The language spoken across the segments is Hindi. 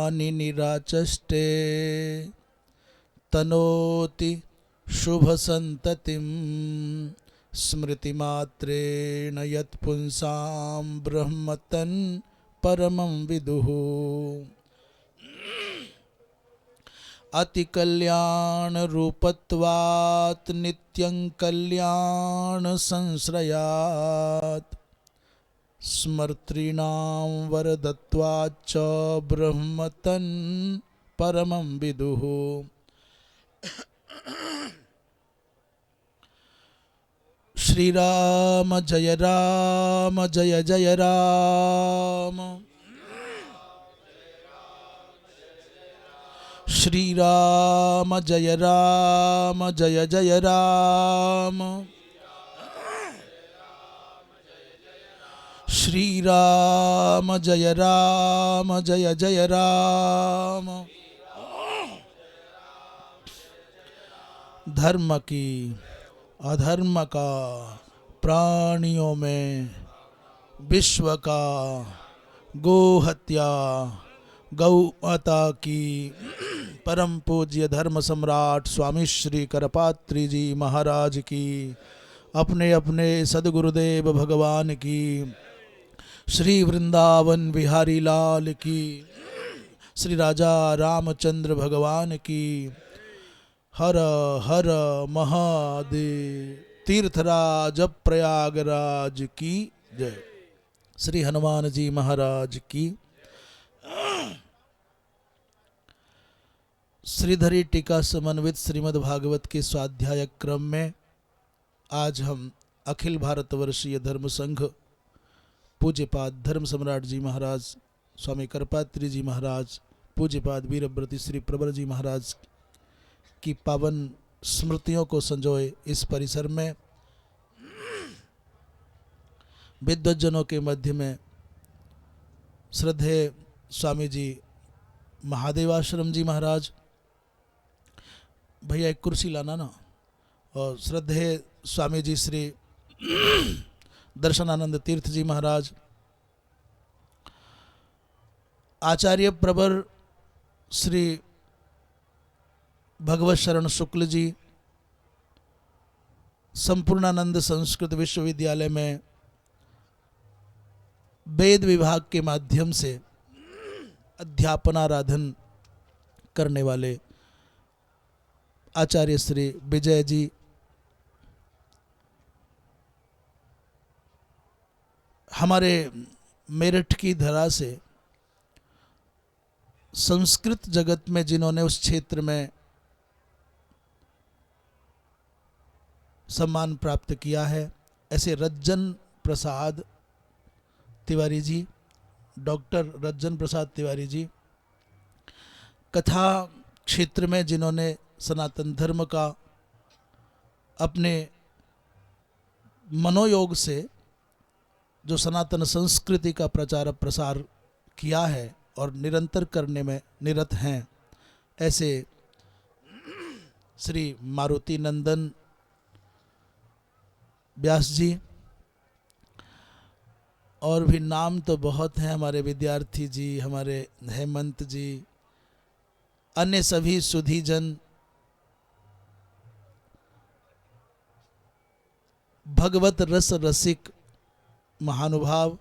सर्वाणि निराचष्टे तनोति शुभसन्ततिं स्मृतिमात्रेण यत्पुंसां ब्रह्मतन् परमं विदुः। अतिकल्याणरूपत्वात् नित्यं कल्याणसंश्रयात् स्मर्तॄणां वरदत्वाच्च ब्रह्मतन् परमं विदुः। श्री राम जय जय राम। श्री राम जय जय राम। श्री राम जय जय राम। धर्म की अधर्म का, प्राणियों में विश्व का, गौ हत्या, गौ माता की, परम पूज्य धर्म सम्राट स्वामी श्री करपात्री जी महाराज की, अपने अपने सदगुरुदेव भगवान की, श्री वृंदावन बिहारी लाल की, श्री राजा रामचंद्र भगवान की, हर हर महादेव। तीर्थराज प्रयागराज की जय। श्री हनुमान जी महाराज की। श्रीधरी टीका समन्वित श्रीमद् भागवत के स्वाध्याय क्रम में आज हम अखिल भारतवर्षीय धर्म संघ पूज्यपाद धर्म सम्राट जी महाराज स्वामी करपात्री जी महाराज, पूज्यपाद वीरव्रती श्री प्रबल जी महाराज की पावन स्मृतियों को संजोए इस परिसर में विद्वज्जनों के मध्य में श्रद्धेय स्वामी जी महादेवाश्रम जी महाराज, भैया एक कुर्सी लाना ना, और श्रद्धेय स्वामी जी श्री दर्शनानंद तीर्थ जी महाराज, आचार्य प्रवर श्री भगवत शरण शुक्ल जी, संपूर्णानंद संस्कृत विश्वविद्यालय में वेद विभाग के माध्यम से अध्यापनाराधन करने वाले आचार्य श्री विजय जी, हमारे मेरठ की धरा से संस्कृत जगत में जिन्होंने उस क्षेत्र में सम्मान प्राप्त किया है, ऐसे रज्जन प्रसाद तिवारी जी, डॉक्टर रज्जन प्रसाद तिवारी जी, कथा क्षेत्र में जिन्होंने सनातन धर्म का अपने मनोयोग से जो सनातन संस्कृति का प्रचार प्रसार किया है और निरंतर करने में निरत हैं, ऐसे श्री मारुति नंदन व्यास जी, और भी नाम तो बहुत हैं, हमारे विद्यार्थी जी, हमारे हेमंत जी, अन्य सभी सुधीजन, भगवत रस रसिक महानुभाव।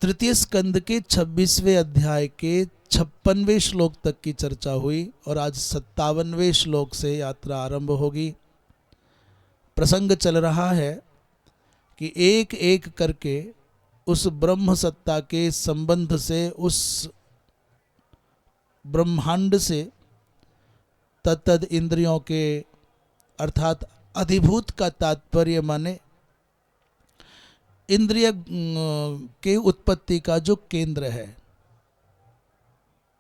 तृतीय स्कंद के 26वें अध्याय के 56वें श्लोक तक की चर्चा हुई और आज 57वें श्लोक से यात्रा आरंभ होगी। प्रसंग चल रहा है कि एक एक करके उस ब्रह्म सत्ता के संबंध से, उस ब्रह्मांड से तत्तद इंद्रियों के अर्थात अधिभूत का तात्पर्य माने इंद्रिय के उत्पत्ति का जो केंद्र है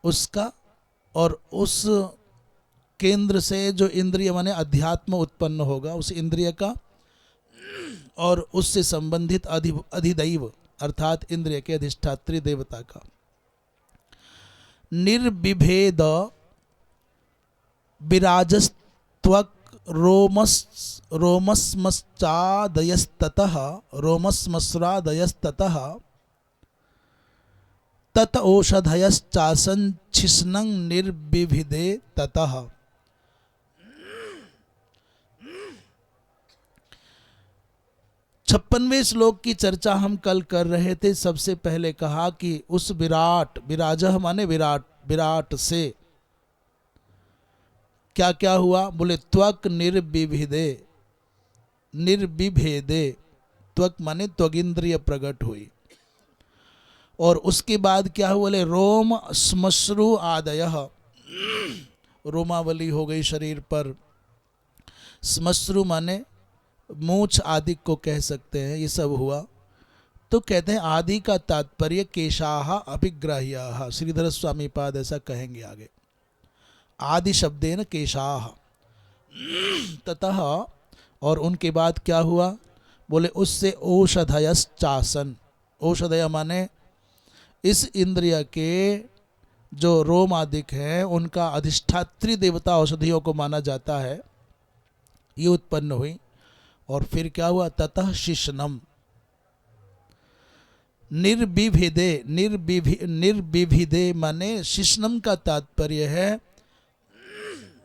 उसका, और उस केंद्र से जो इंद्रिय माने अध्यात्म उत्पन्न होगा उस इंद्रिय का, और उससे संबंधित अधिदैव अर्थात इंद्रिय के अधिष्ठात्री देवता का। निर्विभेद विराजस्त्वक रोमस्मश्चादयस्ततः तत औषधयश्चासन छिष्णं निर्बिभिदे ततः। 56वें श्लोक की चर्चा हम कल कर रहे थे। सबसे पहले कहा कि उस विराट, विराजह माने विराट, विराट से क्या क्या हुआ? बोले त्वक निर्विभिदे, निर्विभेदे, त्वक माने त्वगिंद्रिय प्रकट हुई। और उसके बाद क्या हुआ? बोले रोम श्मश्रु आदयः, रोमावली हो गई शरीर पर। श्मश्रु माने मूछ आदि को कह सकते हैं, ये सब हुआ। तो कहते हैं आदि का तात्पर्य केशाह अभिग्राह्याः, श्रीधर स्वामी पाद ऐसा कहेंगे आगे। आदि शब्देन केशाह, ततः और उनके बाद क्या हुआ? बोले उससे औषधयश्चासन, औषधय माने इस इंद्रिय के जो रोम आदिक हैं उनका अधिष्ठात्री देवता औषधियों को माना जाता है, ये उत्पन्न हुई। और फिर क्या हुआ? ततः शिष्णम, निर्विभिदे, निर्विभिदे माने शिष्णम का तात्पर्य है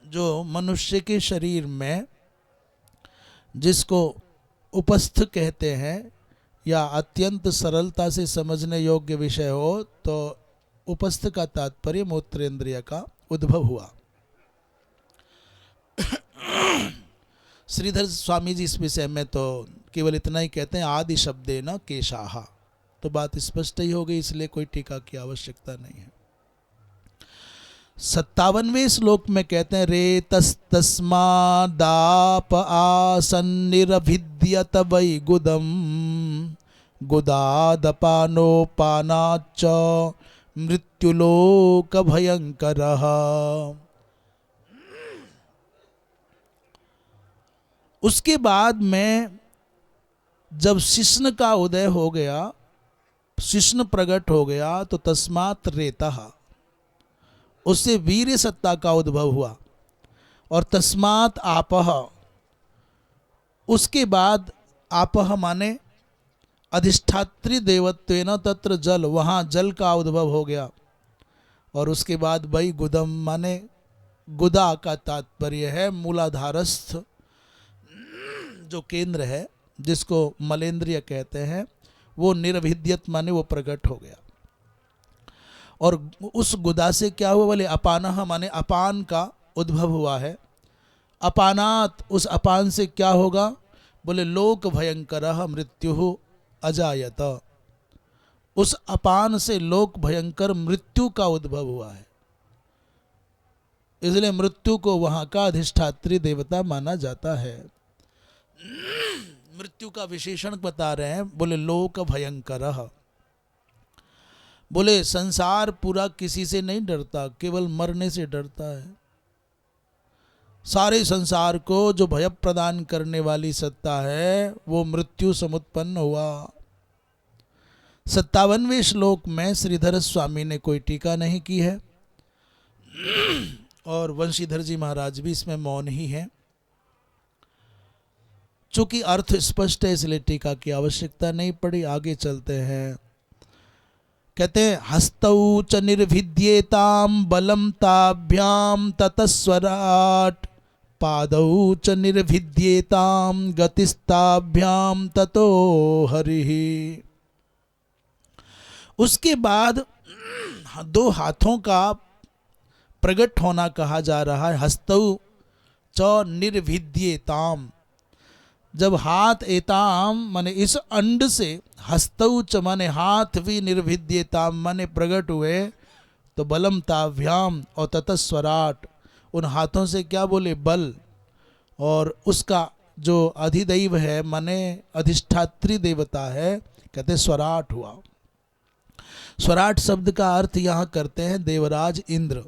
जो मनुष्य के शरीर में जिसको उपस्थ कहते हैं, या अत्यंत सरलता से समझने योग्य विषय हो तो उपस्थ का तात्पर्य मूत्रेंद्रिय का उद्भव हुआ। श्रीधर स्वामी जी इस विषय में तो केवल इतना ही कहते हैं आदि शब्दे न केशाहा, तो बात स्पष्ट ही हो गई, इसलिए कोई टीका की आवश्यकता नहीं है। 57वें श्लोक में कहते हैं रेतस्तस्मादाप आसन्निरभिद्यत वै गुदम गुदादपानोपानाच्च मृत्युलोक भयंकरः। उसके बाद में जब शिष्ण का उदय हो गया, शिष्ण प्रकट हो गया, तो तस्मात् रेतः, उससे वीर्य सत्ता का उद्भव हुआ। और तस्मात् आपः, उसके बाद आपः माने अधिष्ठात्री देवत्वेन तत्र जल, वहाँ जल का उद्भव हो गया। और उसके बाद वही गुदम माने गुदा का तात्पर्य है मूलाधारस्थ जो केंद्र है जिसको मलेंद्रिय कहते हैं, वो निर्भिद्यत माने वो प्रकट हो गया। और उस गुदा से क्या हुआ? बोले अपानः माने अपान का उद्भव हुआ है। अपानात, उस अपान से क्या होगा? बोले लोक भयंकरः मृत्युः अजायत, उस अपान से लोक भयंकर मृत्यु का उद्भव हुआ है, इसलिए मृत्यु को वहां का अधिष्ठात्री देवता माना जाता है। मृत्यु का विशेषण बता रहे हैं, बोले लोक भयंकरः। बोले संसार पूरा किसी से नहीं डरता, केवल मरने से डरता है। सारे संसार को जो भय प्रदान करने वाली सत्ता है वो मृत्यु समुत्पन्न हुआ। 57वें श्लोक में श्रीधर स्वामी ने कोई टीका नहीं की है और वंशीधर जी महाराज भी इसमें मौन ही है। चूंकि अर्थ स्पष्ट है इसलिए टीका की आवश्यकता नहीं पड़ी। आगे चलते हैं। कहते हैं हस्तौ च निर्भिद्येताम बलम ताभ्याम ततस्वराट, पादौ च निर्भिद्येताम गतिस्ताभ्याम ततो हरिः। उसके बाद दो हाथों का प्रकट होना कहा जा रहा है। हस्तौ च निर्भिद्येताम, जब हाथ एताम माने इस अंड से, हस्तौ च माने हाथ भी, निर्भिद्येताम माने प्रकट हुए, तो बलम ताभ्याम और ततस्वराट, उन हाथों से क्या बोले? बल। और उसका जो अधिदैव है माने अधिष्ठात्री देवता है, कहते स्वराट हुआ। स्वराट शब्द का अर्थ यहाँ करते हैं देवराज इंद्र।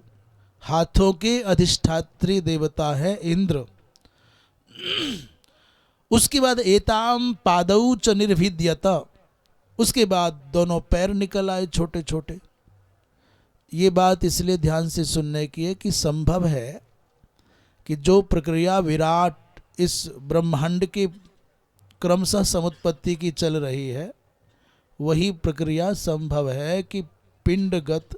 हाथों के अधिष्ठात्री देवता है इंद्र। उसके बाद एताम पादौ च निर्भिद्यत, उसके बाद दोनों पैर निकल आए छोटे छोटे। ये बात इसलिए ध्यान से सुनने की है कि संभव है कि जो प्रक्रिया विराट इस ब्रह्मांड के क्रमशः समुत्पत्ति की चल रही है, वही प्रक्रिया संभव है कि पिंडगत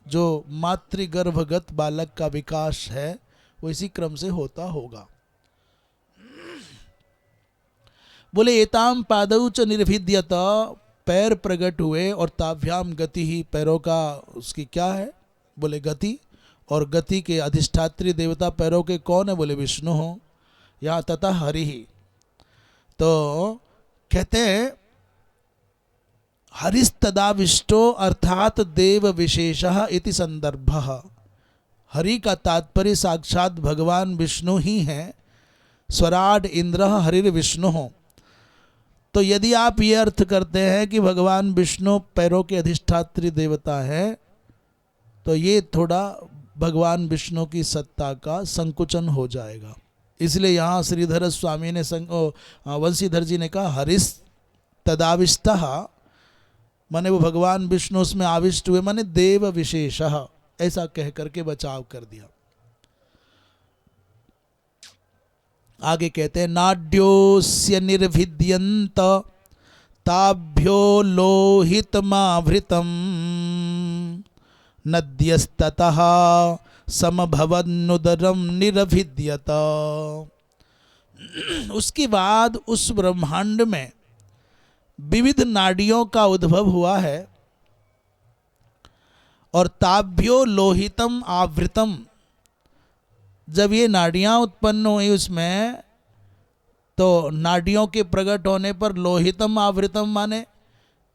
जो मातृगर्भगत बालक का विकास है वो इसी क्रम से होता होगा। बोले एताम पादौ च निर्भिद्यत, पैर प्रकट हुए और ताभ्याम गति ही, पैरों का उसकी क्या है, बोले गति, और गति के अधिष्ठात्री देवता पैरों के कौन है, बोले विष्णु हो। यहाँ तथा हरि ही, तो कहते हैं हरिस्तदाविष्टो अर्थात देव विशेषः इति संदर्भः। हरि का तात्पर्य साक्षात भगवान विष्णु ही हैं। स्वराड इंद्र हरिर विष्णु हो। तो यदि आप ये अर्थ करते हैं कि भगवान विष्णु पैरों के अधिष्ठात्री देवता है, तो ये थोड़ा भगवान विष्णु की सत्ता का संकुचन हो जाएगा। इसलिए यहाँ श्रीधर स्वामी ने वंशीधर जी ने कहा हरिस तदाविष्टः, माने वो भगवान विष्णु उसमें आविष्ट हुए, माने देव विशेषः, ऐसा कह करके बचाव कर दिया। आगे कहते हैं नाड्योस्य निर्भिद्यन्त ताभ्यो लोहितमाभृतम् नद्यस्ततः समभवन्नुदरम निरभिद्यत। उसके बाद उस ब्रह्मांड में विविध नाड़ियों का उद्भव हुआ है और ताभ्यो लोहितम आवृतम, जब ये नाड़ियाँ उत्पन्न हुई उसमें, तो नाड़ियों के प्रकट होने पर लोहितम आवृतम माने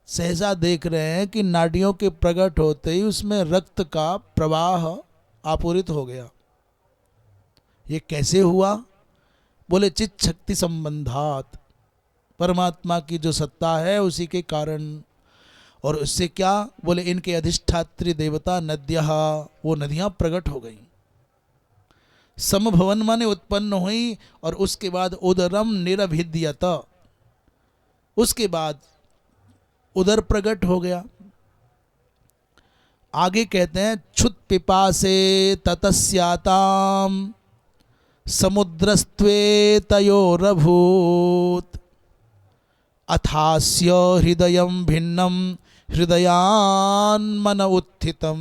सहजा देख रहे हैं कि नाड़ियों के प्रकट होते ही उसमें रक्त का प्रवाह आपूरित हो गया। ये कैसे हुआ, बोले चित शक्ति संबंधात, परमात्मा की जो सत्ता है उसी के कारण। और उससे क्या, बोले इनके अधिष्ठात्री देवता नद्यः, वो नदियाँ प्रकट हो गई। समभवन माने उत्पन्न हुई, और उसके बाद उदरम निरभिद्यत, उसके बाद उदर प्रकट हो गया। आगे कहते हैं क्षुत पिपासे ततस्याताम समुद्रस्त्वे तयोरभूत अथास्य हृदयं भिन्नम हृदयान्मन उत्थितम।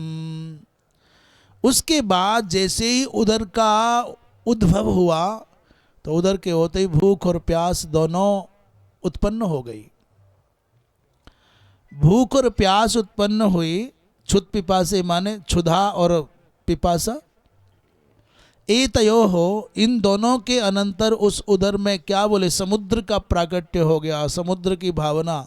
उसके बाद जैसे ही उदर का उद्भव हुआ, तो उदर के होते ही भूख और प्यास दोनों उत्पन्न हो गई। भूख और प्यास उत्पन्न हुई, क्षुत पिपासे माने क्षुधा और पिपासा। एतयो हो, इन दोनों के अनंतर उस उदर में क्या, बोले समुद्र का प्राकट्य हो गया। समुद्र की भावना,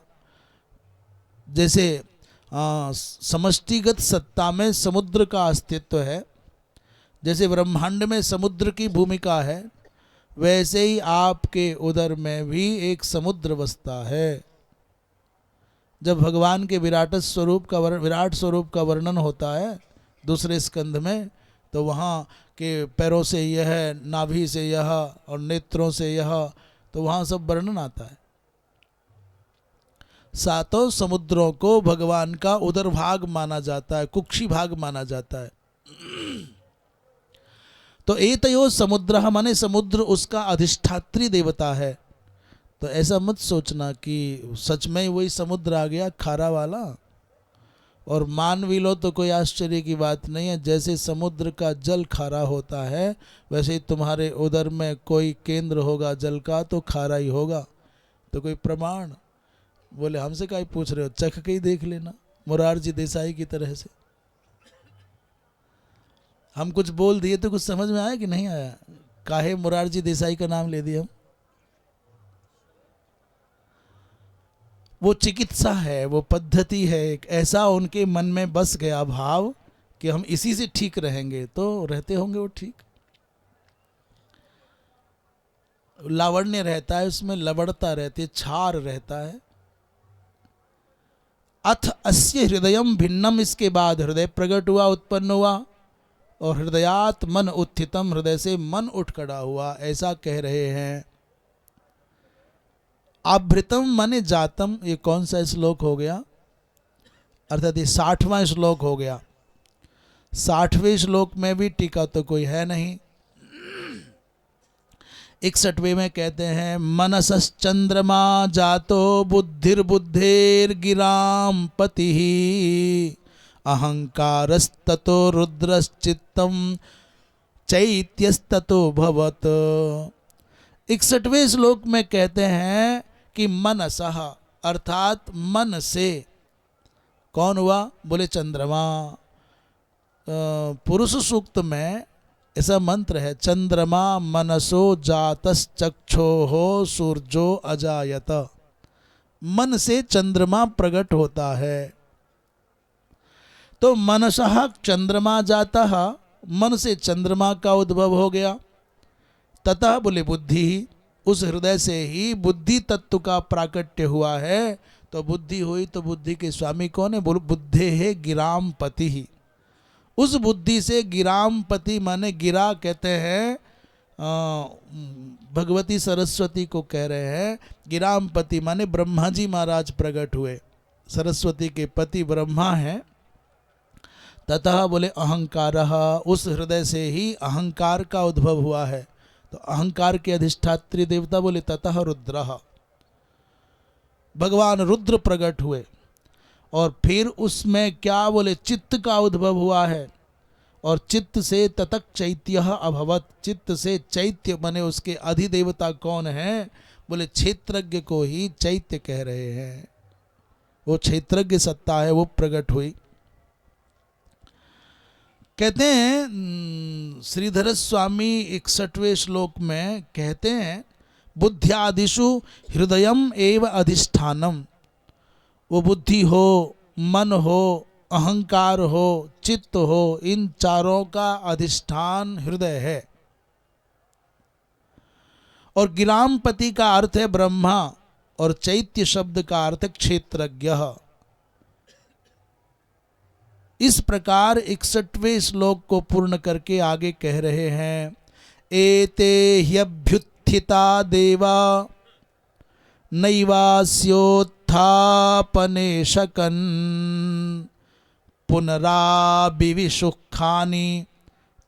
जैसे समष्टिगत सत्ता में समुद्र का अस्तित्व है, जैसे ब्रह्मांड में समुद्र की भूमिका है, वैसे ही आपके उदर में भी एक समुद्र बसता है। जब भगवान के विराट स्वरूप का वर्णन होता है दूसरे स्कंध में, तो वहाँ के पैरों से यह, नाभि से यह और नेत्रों से यह, तो वहाँ सब वर्णन आता है। सातों समुद्रों को भगवान का उदर भाग माना जाता है, कुक्षी भाग माना जाता है। तो एतयो समुद्र माने समुद्र उसका अधिष्ठात्री देवता है। तो ऐसा मत सोचना कि सच में वही समुद्र आ गया खारा वाला, और मान भी लो तो कोई आश्चर्य की बात नहीं है। जैसे समुद्र का जल खारा होता है, वैसे ही तुम्हारे उदर में कोई केंद्र होगा जल का, तो खारा ही होगा। तो कोई प्रमाण, बोले हमसे क्या पूछ रहे हो, चख के ही देख लेना, मोरारजी देसाई की तरह से। हम कुछ बोल दिए तो कुछ समझ में आया कि नहीं आया? काहे मोरारजी देसाई का नाम ले दिया हम? वो चिकित्सा है, वो पद्धति है, एक ऐसा उनके मन में बस गया भाव कि हम इसी से ठीक रहेंगे, तो रहते होंगे वो ठीक। लावण्य रहता है उसमें, लवड़ता रहती है, छार रहता है। अथ अस्य हृदयम भिन्नम, इसके बाद हृदय प्रकट हुआ, उत्पन्न हुआ, और हृदयात मन उत्थितम, हृदय से मन उठ खड़ा हुआ, ऐसा कह रहे हैं। आभृतम माने जातम, ये कौन सा श्लोक हो गया? अर्थात ये 60वां श्लोक हो गया। 60वें श्लोक में भी टीका तो कोई है नहीं। 61वें में कहते हैं मनसश्चंद्रमा जातो बुद्धिर्बुद्धेर्गिराम पतिः अहंकारस्ततो रुद्रश्चित्तम चैत्यस्ततो भवत। 61वें श्लोक में कहते हैं कि मनसः अर्थात मन से, कौन हुआ? बोले चंद्रमा। पुरुष सूक्त में ऐसा मंत्र है, चंद्रमा मनसो जातश्चक्षोः सूर्यो अजायत। मन से चंद्रमा प्रकट होता है। तो मनसः चंद्रमा जातः, मन से चंद्रमा का उद्भव हो गया। ततः बोले बुद्धि, उस हृदय से ही बुद्धि तत्व का प्राकट्य हुआ है। तो बुद्धि हुई तो बुद्धि के स्वामी कौन है? बोलो बुद्धे है गिराम पति ही। उस बुद्धि से गिराम पति माने गिरा कहते हैं, भगवती सरस्वती को कह रहे हैं। गिराम पति माने ब्रह्मा जी महाराज प्रकट हुए, सरस्वती के पति ब्रह्मा हैं। ततः बोले अहंकारः, उस हृदय से ही अहंकार का उद्भव हुआ है। तो अहंकार के अधिष्ठात्री देवता बोले ततः रुद्रः, भगवान रुद्र प्रकट हुए। और फिर उसमें क्या बोले चित्त का उद्भव हुआ है। और चित्त से ततक चैत्यः अभवत, चित्त से चैत्य बने उसके अधिदेवता कौन है? बोले क्षेत्रज्ञ को ही चैत्य कह रहे हैं। वो क्षेत्रज्ञ सत्ता है, वो प्रकट हुई। कहते हैं श्रीधर स्वामी 61वें श्लोक में कहते हैं बुद्ध्यादिषु हृदयम एव अधिष्ठानम। वो बुद्धि हो, मन हो, अहंकार हो, चित्त हो, इन चारों का अधिष्ठान हृदय है। और गिरामपति का अर्थ है ब्रह्मा और चैत्य शब्द का अर्थ है क्षेत्रज्ञ। इस प्रकार 61वें श्लोक को पूर्ण करके आगे कह रहे हैं एते ह्यभ्युत्थिता देवा नैवास्योत्थापने शकन् पुनराविविशुखानि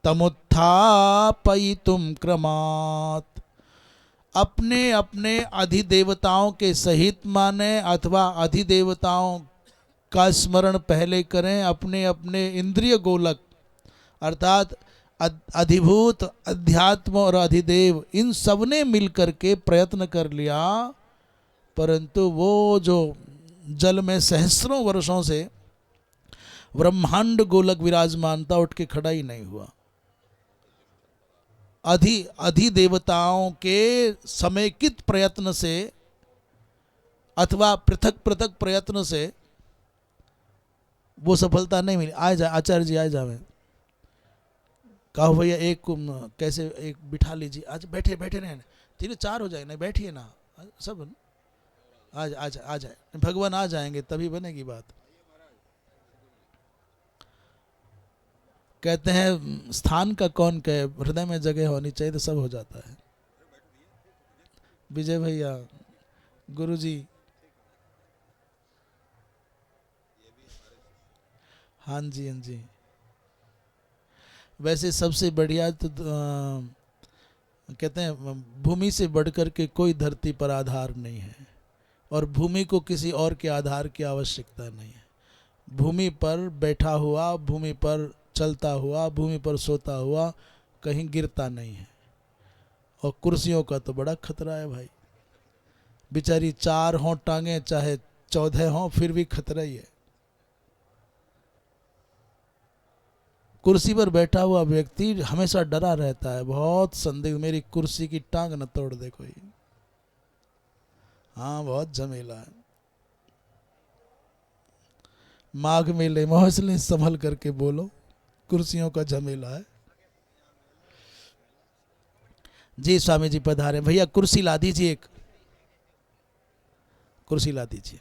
तमुत्थापयितुं क्रमात्। अपने अपने अधिदेवताओं के सहित माने अथवा अधिदेवताओं का स्मरण पहले करें। अपने अपने इंद्रिय गोलक अर्थात अधिभूत, अध्यात्म और अधिदेव, इन सब ने मिलकर के प्रयत्न कर लिया, परंतु वो जो जल में सहस्रों वर्षों से ब्रह्मांड गोलक विराजमान था उठ के खड़ा ही नहीं हुआ। अधिदेवताओं के समेकित प्रयत्न से अथवा पृथक पृथक प्रयत्न से वो सफलता नहीं मिली। आ जा आचार्य जी, आ जावे, कहो भैया एक कैसे एक बिठा लीजिए, आज बैठे बैठे रहे, 3-4 हो जाए, नहीं बैठिए ना, सब आ जाए, भगवान आ जाएंगे तभी बनेगी बात। कहते हैं स्थान का कौन कहे, हृदय में जगह होनी चाहिए तो सब हो जाता है। विजय भैया, गुरुजी, हाँ जी हाँ जी। वैसे सबसे बढ़िया तो कहते हैं भूमि से बढ़कर के कोई धरती पर आधार नहीं है, और भूमि को किसी और के आधार की आवश्यकता नहीं है। भूमि पर बैठा हुआ, भूमि पर चलता हुआ, भूमि पर सोता हुआ कहीं गिरता नहीं है। और कुर्सियों का तो बड़ा खतरा है भाई, बेचारी 4 हों टांगे चाहे 14 हों फिर भी खतरा ही है। कुर्सी पर बैठा हुआ व्यक्ति हमेशा डरा रहता है, बहुत संदेह, मेरी कुर्सी की टांग न तोड़ दे कोई। हाँ, बहुत झमेला है। माघ मेले में इसलिए संभल करके बोलो, कुर्सियों का झमेला है। जी स्वामी जी पधारे। भैया कुर्सी ला दीजिए, एक कुर्सी ला दीजिए।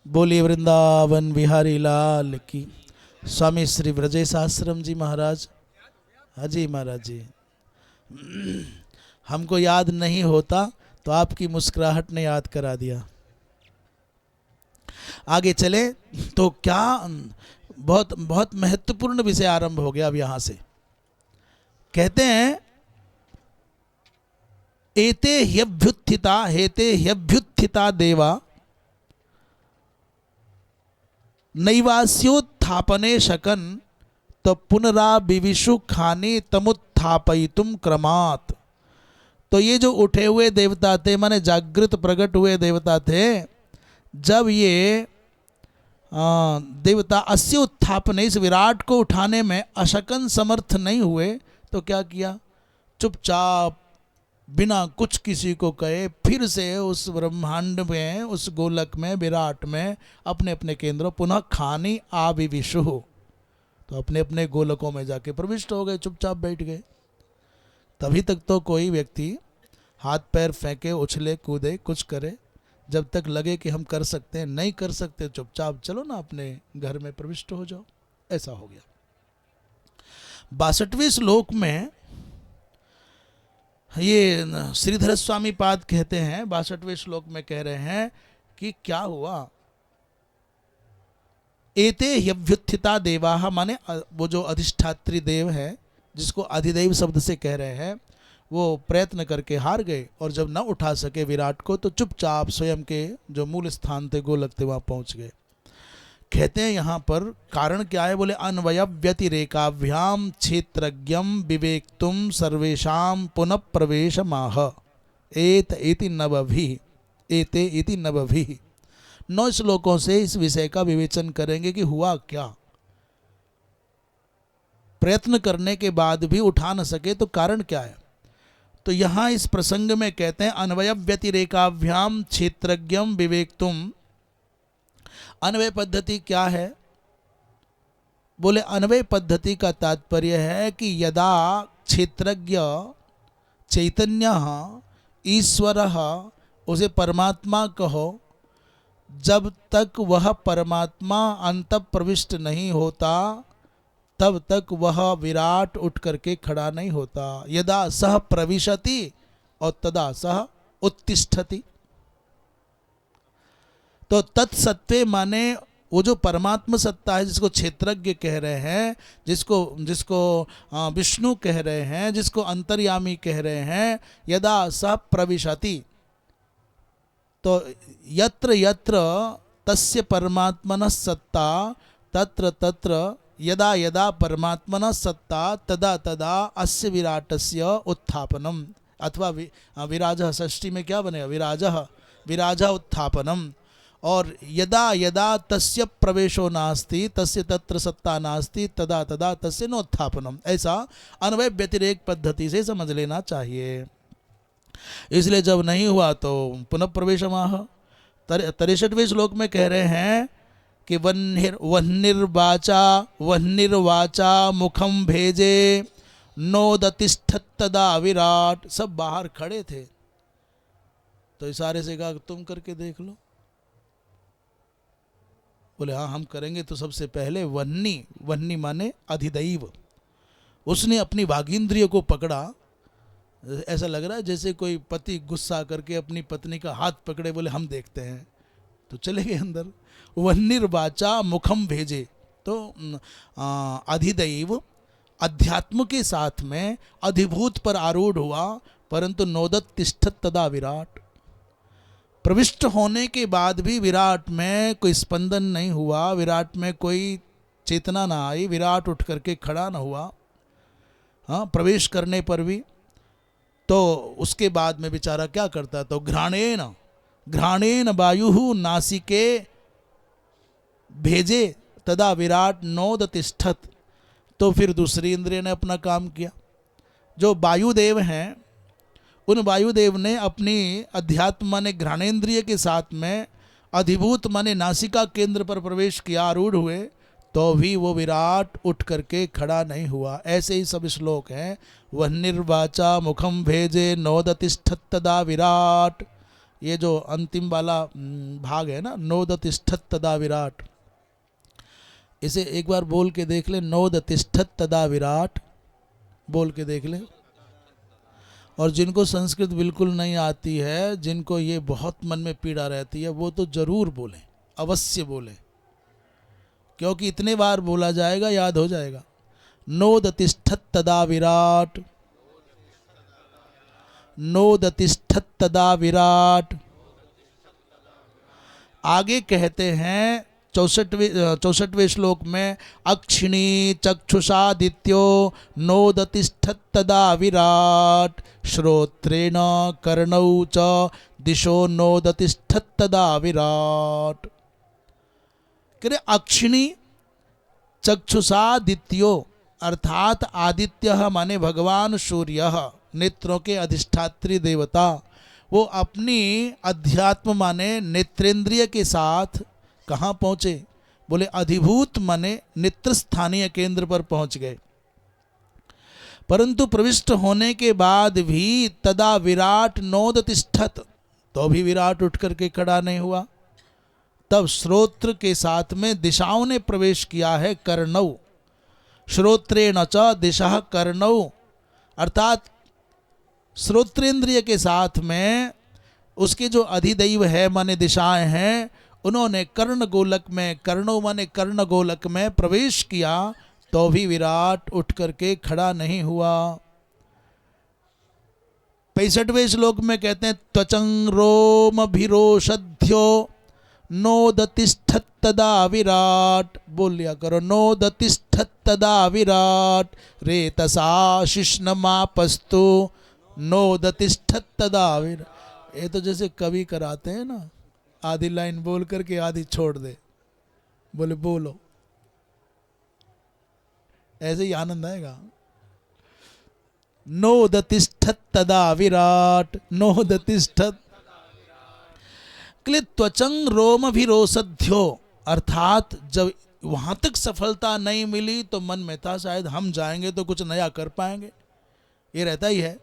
बोलिए वृंदावन बिहारी लाल की। स्वामी श्री ब्रजेश आश्रम जी महाराज, हाजी महाराज जी। हमको याद नहीं होता तो आपकी मुस्कुराहट ने याद करा दिया। आगे चले तो क्या बहुत बहुत महत्वपूर्ण विषय आरंभ हो गया। अब यहां से कहते हैं एते ह्यभ्युत्थिता, हेते ह्यभ्युत्थिता देवा नैवास्योत्थापने शकन तो पुनराविविषु खाने तमुत्थापयितुम क्रमात्। तो ये जो उठे हुए देवता थे, माने जागृत प्रकट हुए देवता थे, जब ये देवता अस्य उत्थापने, इस विराट को उठाने में अशकन समर्थ नहीं हुए, तो क्या किया, चुपचाप बिना कुछ किसी को कहे फिर से उस ब्रह्मांड में, उस गोलक में, विराट में अपने अपने केंद्र पुनः खानी आविविषु, तो अपने अपने गोलकों में जाके प्रविष्ट हो गए, चुपचाप बैठ गए। तभी तक तो कोई व्यक्ति हाथ पैर फेंके, उछले कूदे, कुछ करे, जब तक लगे कि हम कर सकते हैं। नहीं कर सकते, चुपचाप चलो ना, अपने घर में प्रविष्ट हो जाओ। ऐसा हो गया। 62वें श्लोक में ये श्रीधर स्वामी पाद कहते हैं, 62वें श्लोक में कह रहे हैं कि क्या हुआ, एते ह्यभ्युत्थिता देवाः, माने वो जो अधिष्ठात्री देव है, जिसको अधिदेव शब्द से कह रहे हैं, वो प्रयत्न करके हार गए, और जब न उठा सके विराट को, तो चुपचाप स्वयं के जो मूल स्थान थे, गोलक थे, वहां पहुंच गए। कहते हैं यहाँ पर कारण क्या है, बोले अन्वय व्यतिरेकाभ्याम क्षेत्रज्ञम विवेक्तुम सर्वेशाम पुनः प्रवेश माह एत इति नवभि, एते इति नवभि। 9 श्लोकों से इस विषय का विवेचन करेंगे कि हुआ क्या। प्रयत्न करने के बाद भी उठा न सके तो कारण क्या है। तो यहाँ इस प्रसंग में कहते हैं अन्वय व्यतिरेकाभ्याम क्षेत्रज्ञम विवेक्तुम। अन्वय पद्धति क्या है, बोले अन्वय पद्धति का तात्पर्य है कि यदा क्षेत्रज्ञ चैतन्य ईश्वर, उसे परमात्मा कहो, जब तक वह परमात्मा अंत प्रविष्ट नहीं होता, तब तक वह विराट उठ करके खड़ा नहीं होता। यदा सह प्रविशति और तदा सह उत्तिष्ठति। तो तत्सत्वे माने वो जो परमात्मा सत्ता है, जिसको क्षेत्रज्ञ कह रहे हैं, जिसको विष्णु कह रहे हैं, जिसको अंतर्यामी कह रहे हैं, यदा सह प्रविशति, तो यत्र यत्र तस्य परमात्मनः सत्ता तत्र तत्र यदा यदा परमात्मनः सत्ता तदा तदा अस्य विराटस्य उत्थापनम, अथवा विराजः, षष्ठी में क्या बनेगा, विराजः, विराजः उत्थापनम। और यदा यदा तस्य प्रवेशो नास्ति तस्य तत्र सत्ता नास्ति तदा तदा तस्य नोत्थापनम। ऐसा अन्वय व्यतिरेक पद्धति से समझ लेना चाहिए। इसलिए जब नहीं हुआ तो पुनः प्रवेशमाह। 63वें श्लोक में कह रहे हैं कि वह्निर्वाचा मुखम भेजे नोदतिष्ठत्तदा विराट। सब बाहर खड़े थे, तो इशारे से कहा तुम करके देख लो। बोले हाँ हम करेंगे। तो सबसे पहले वह्नि माने अधिदैव, उसने अपनी वागींद्रिय को पकड़ा। ऐसा लग रहा है जैसे कोई पति गुस्सा करके अपनी पत्नी का हाथ पकड़े, बोले हम देखते हैं, तो चले गए अंदर। वह्निर्वाचा मुखम भेजे, तो अधिदैव अध्यात्म के साथ में अधिभूत पर आरूढ़ हुआ, परंतु नोदत तिष्ठत तदा विराट। प्रविष्ट होने के बाद भी विराट में कोई स्पंदन नहीं हुआ, विराट में कोई चेतना ना आई, विराट उठ करके खड़ा ना हुआ। हाँ, प्रवेश करने पर भी। तो उसके बाद में बेचारा क्या करता, तो घ्राणेन वायु नासिके भेजे तदा विराट नोद तिष्ठत। तो फिर दूसरी इंद्रिय ने अपना काम किया। जो वायुदेव हैं, उन वायुदेव ने अपनी अध्यात्म माने घ्राणेन्द्रिय के साथ में अधिभूत माने नासिका केंद्र पर प्रवेश किया, आरूढ़ हुए, तो भी वो विराट उठ करके खड़ा नहीं हुआ। ऐसे ही सब श्लोक हैं। वह्निर्वाचा मुखम भेजे नोदतिष्ठत तदा विराट। ये जो अंतिम वाला भाग है ना, नोदतिष्ठत तदा विराट, इसे एक बार बोल के देख ले, नोदतिष्ठत तदा विराट, बोल के देख ले। और जिनको संस्कृत बिल्कुल नहीं आती है, जिनको ये बहुत मन में पीड़ा रहती है, वो तो जरूर बोलें, अवश्य बोलें, क्योंकि इतने बार बोला जाएगा, याद हो जाएगा। नोदतिष्ठत तदा विराट, नोदतिष्ठत तदा विराट। आगे कहते हैं 64वें श्लोक में अक्षिणी चक्षुषादित्यो नोदतिष्ठत्तदा विराट श्रोत्रेण कर्णौ च दिशो नोदतिष्ठत्तदा विराट। करे अक्षिणी चक्षुषादित्यो अर्थात आदित्य माने भगवान सूर्य, नेत्रों के अधिष्ठात्री देवता, वो अपनी अध्यात्म माने नेत्रेंद्रिय के साथ कहाँ पहुँचे? बोले अधिभूत माने नेत्र स्थानीय केंद्र पर पहुँच गए। परंतु प्रविष्ट होने के बाद भी तदा विराट नोदतिष्ठत, तो भी विराट उठ करके खड़ा नहीं हुआ। तब श्रोत्र के साथ में दिशाओं ने प्रवेश किया है, कर्णौ श्रोत्रेण च दिशा कर्णौ, अर्थात श्रोत्रेंद्रिय के साथ में उसके जो अधिदैव है माने दिशाएं हैं, उन्होंने कर्ण गोलक में, कर्णो माने कर्ण गोलक में प्रवेश किया, तो भी विराट उठ करके खड़ा नहीं हुआ। 65वें श्लोक में कहते हैं त्वचं रोमभिरोषध्यो नोदतिष्ठत्तदा विराट, बोल लिया करो नोदतिष्ठत्तदा विराट रेतसा शिश्नमापस्तु नोदतिष्ठत्तदा विराट। ये तो जैसे कवि कराते हैं ना, आधी लाइन बोल करके आधी छोड़ दे, बोले बोलो, ऐसे ही आनंद आएगा। नोदतिष्ठत्तदा विराट नोदतिष्ठत् त्वचं रोमभिरोषध्यो, अर्थात जब वहां तक सफलता नहीं मिली तो मन में था शायद हम जाएंगे तो कुछ नया कर पाएंगे। ये रहता ही है,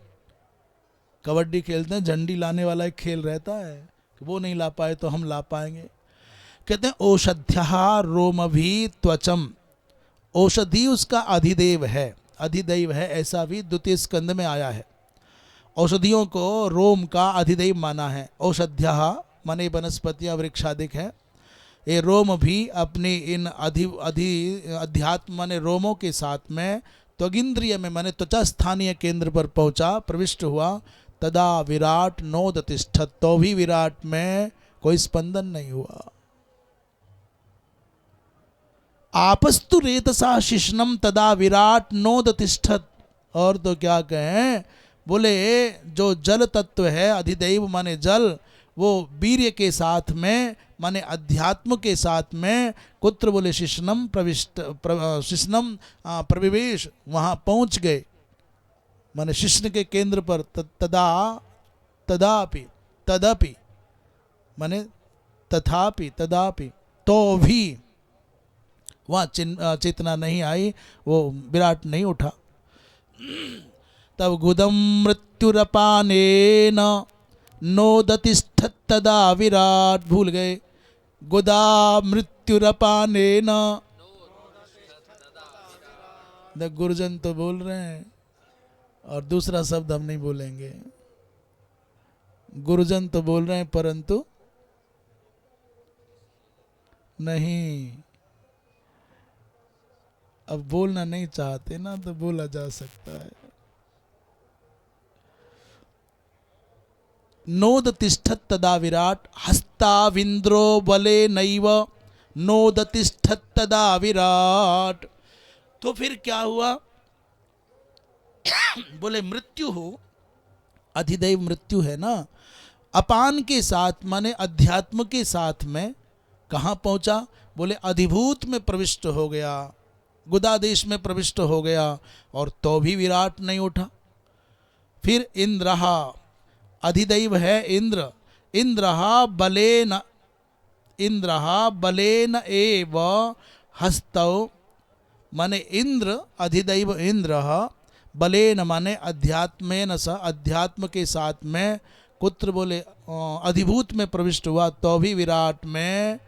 कबड्डी खेलते हैं, झंडी लाने वाला एक खेल रहता है, वो नहीं ला पाए तो हम ला पाएंगे। कहते हैं औषध्या रोमभि त्वचम, औषधि उसका अधिदेव है, अधिदैव है, ऐसा भी द्वितीय स्कंद में आया है। औषधियों को रोम का अधिदेव माना है। औषध्या माने वनस्पतियाँ वृक्षादिक है। ये रोम भी अपनी इन अध्यात्म माने रोमों के साथ में त्वगिंद्रिय में माने त्वचा स्थानीय केंद्र पर पहुंचा, प्रविष्ट हुआ। तदा विराट नोदतिष्ठत्, तो भी विराट में कोई स्पंदन नहीं हुआ। आपस्तु रेतसा शिश्नम तदा विराट नोदतिष्ठत्, और तो क्या कहें, बोले जो जल तत्व है अधिदैव माने जल, वो वीर्य के साथ में माने अध्यात्म के साथ में कुत्र बोले शिश्नम प्रविष्ट शिश्नम प्रविवेश, वहाँ पहुँच गए माने शिश्न के केंद्र पर। तदा तदापि तदपि माने तथापि तदापि, तो भी वहाँ चेतना नहीं आई, वो विराट नहीं उठा। तब गुदम मृत्युरपानेन नोदतिष्ठत्तदा विराट, भूल गए, गुदा मृत्युरपानेन। गुरुजन तो बोल रहे हैं और दूसरा शब्द हम नहीं बोलेंगे। गुरुजन तो बोल रहे हैं परंतु नहीं, अब बोलना नहीं चाहते ना तो बोला जा सकता है। नोदतिष्ठत्तदा विराट हस्ताविंद्रो बले नैव नोदतिष्ठत्तदा विराट। तो फिर क्या हुआ? बोले मृत्यु हो, अधिदैव मृत्यु है ना, अपान के साथ माने अध्यात्म के साथ में कहाँ पहुंचा? बोले अधिभूत में प्रविष्ट हो गया, गुदादेश में प्रविष्ट हो गया, और तो भी विराट नहीं उठा। फिर इंद्रहा, अधिदैव है इंद्र, इंद्रहा बलेन एव हस्तौ, माने इंद्र अधिदैव इंद्र, बलेन माने अध्यात्मेन स, अध्यात्म के साथ में कुत्र बोले अधिभूत में प्रविष्ट हुआ, तो भी विराट में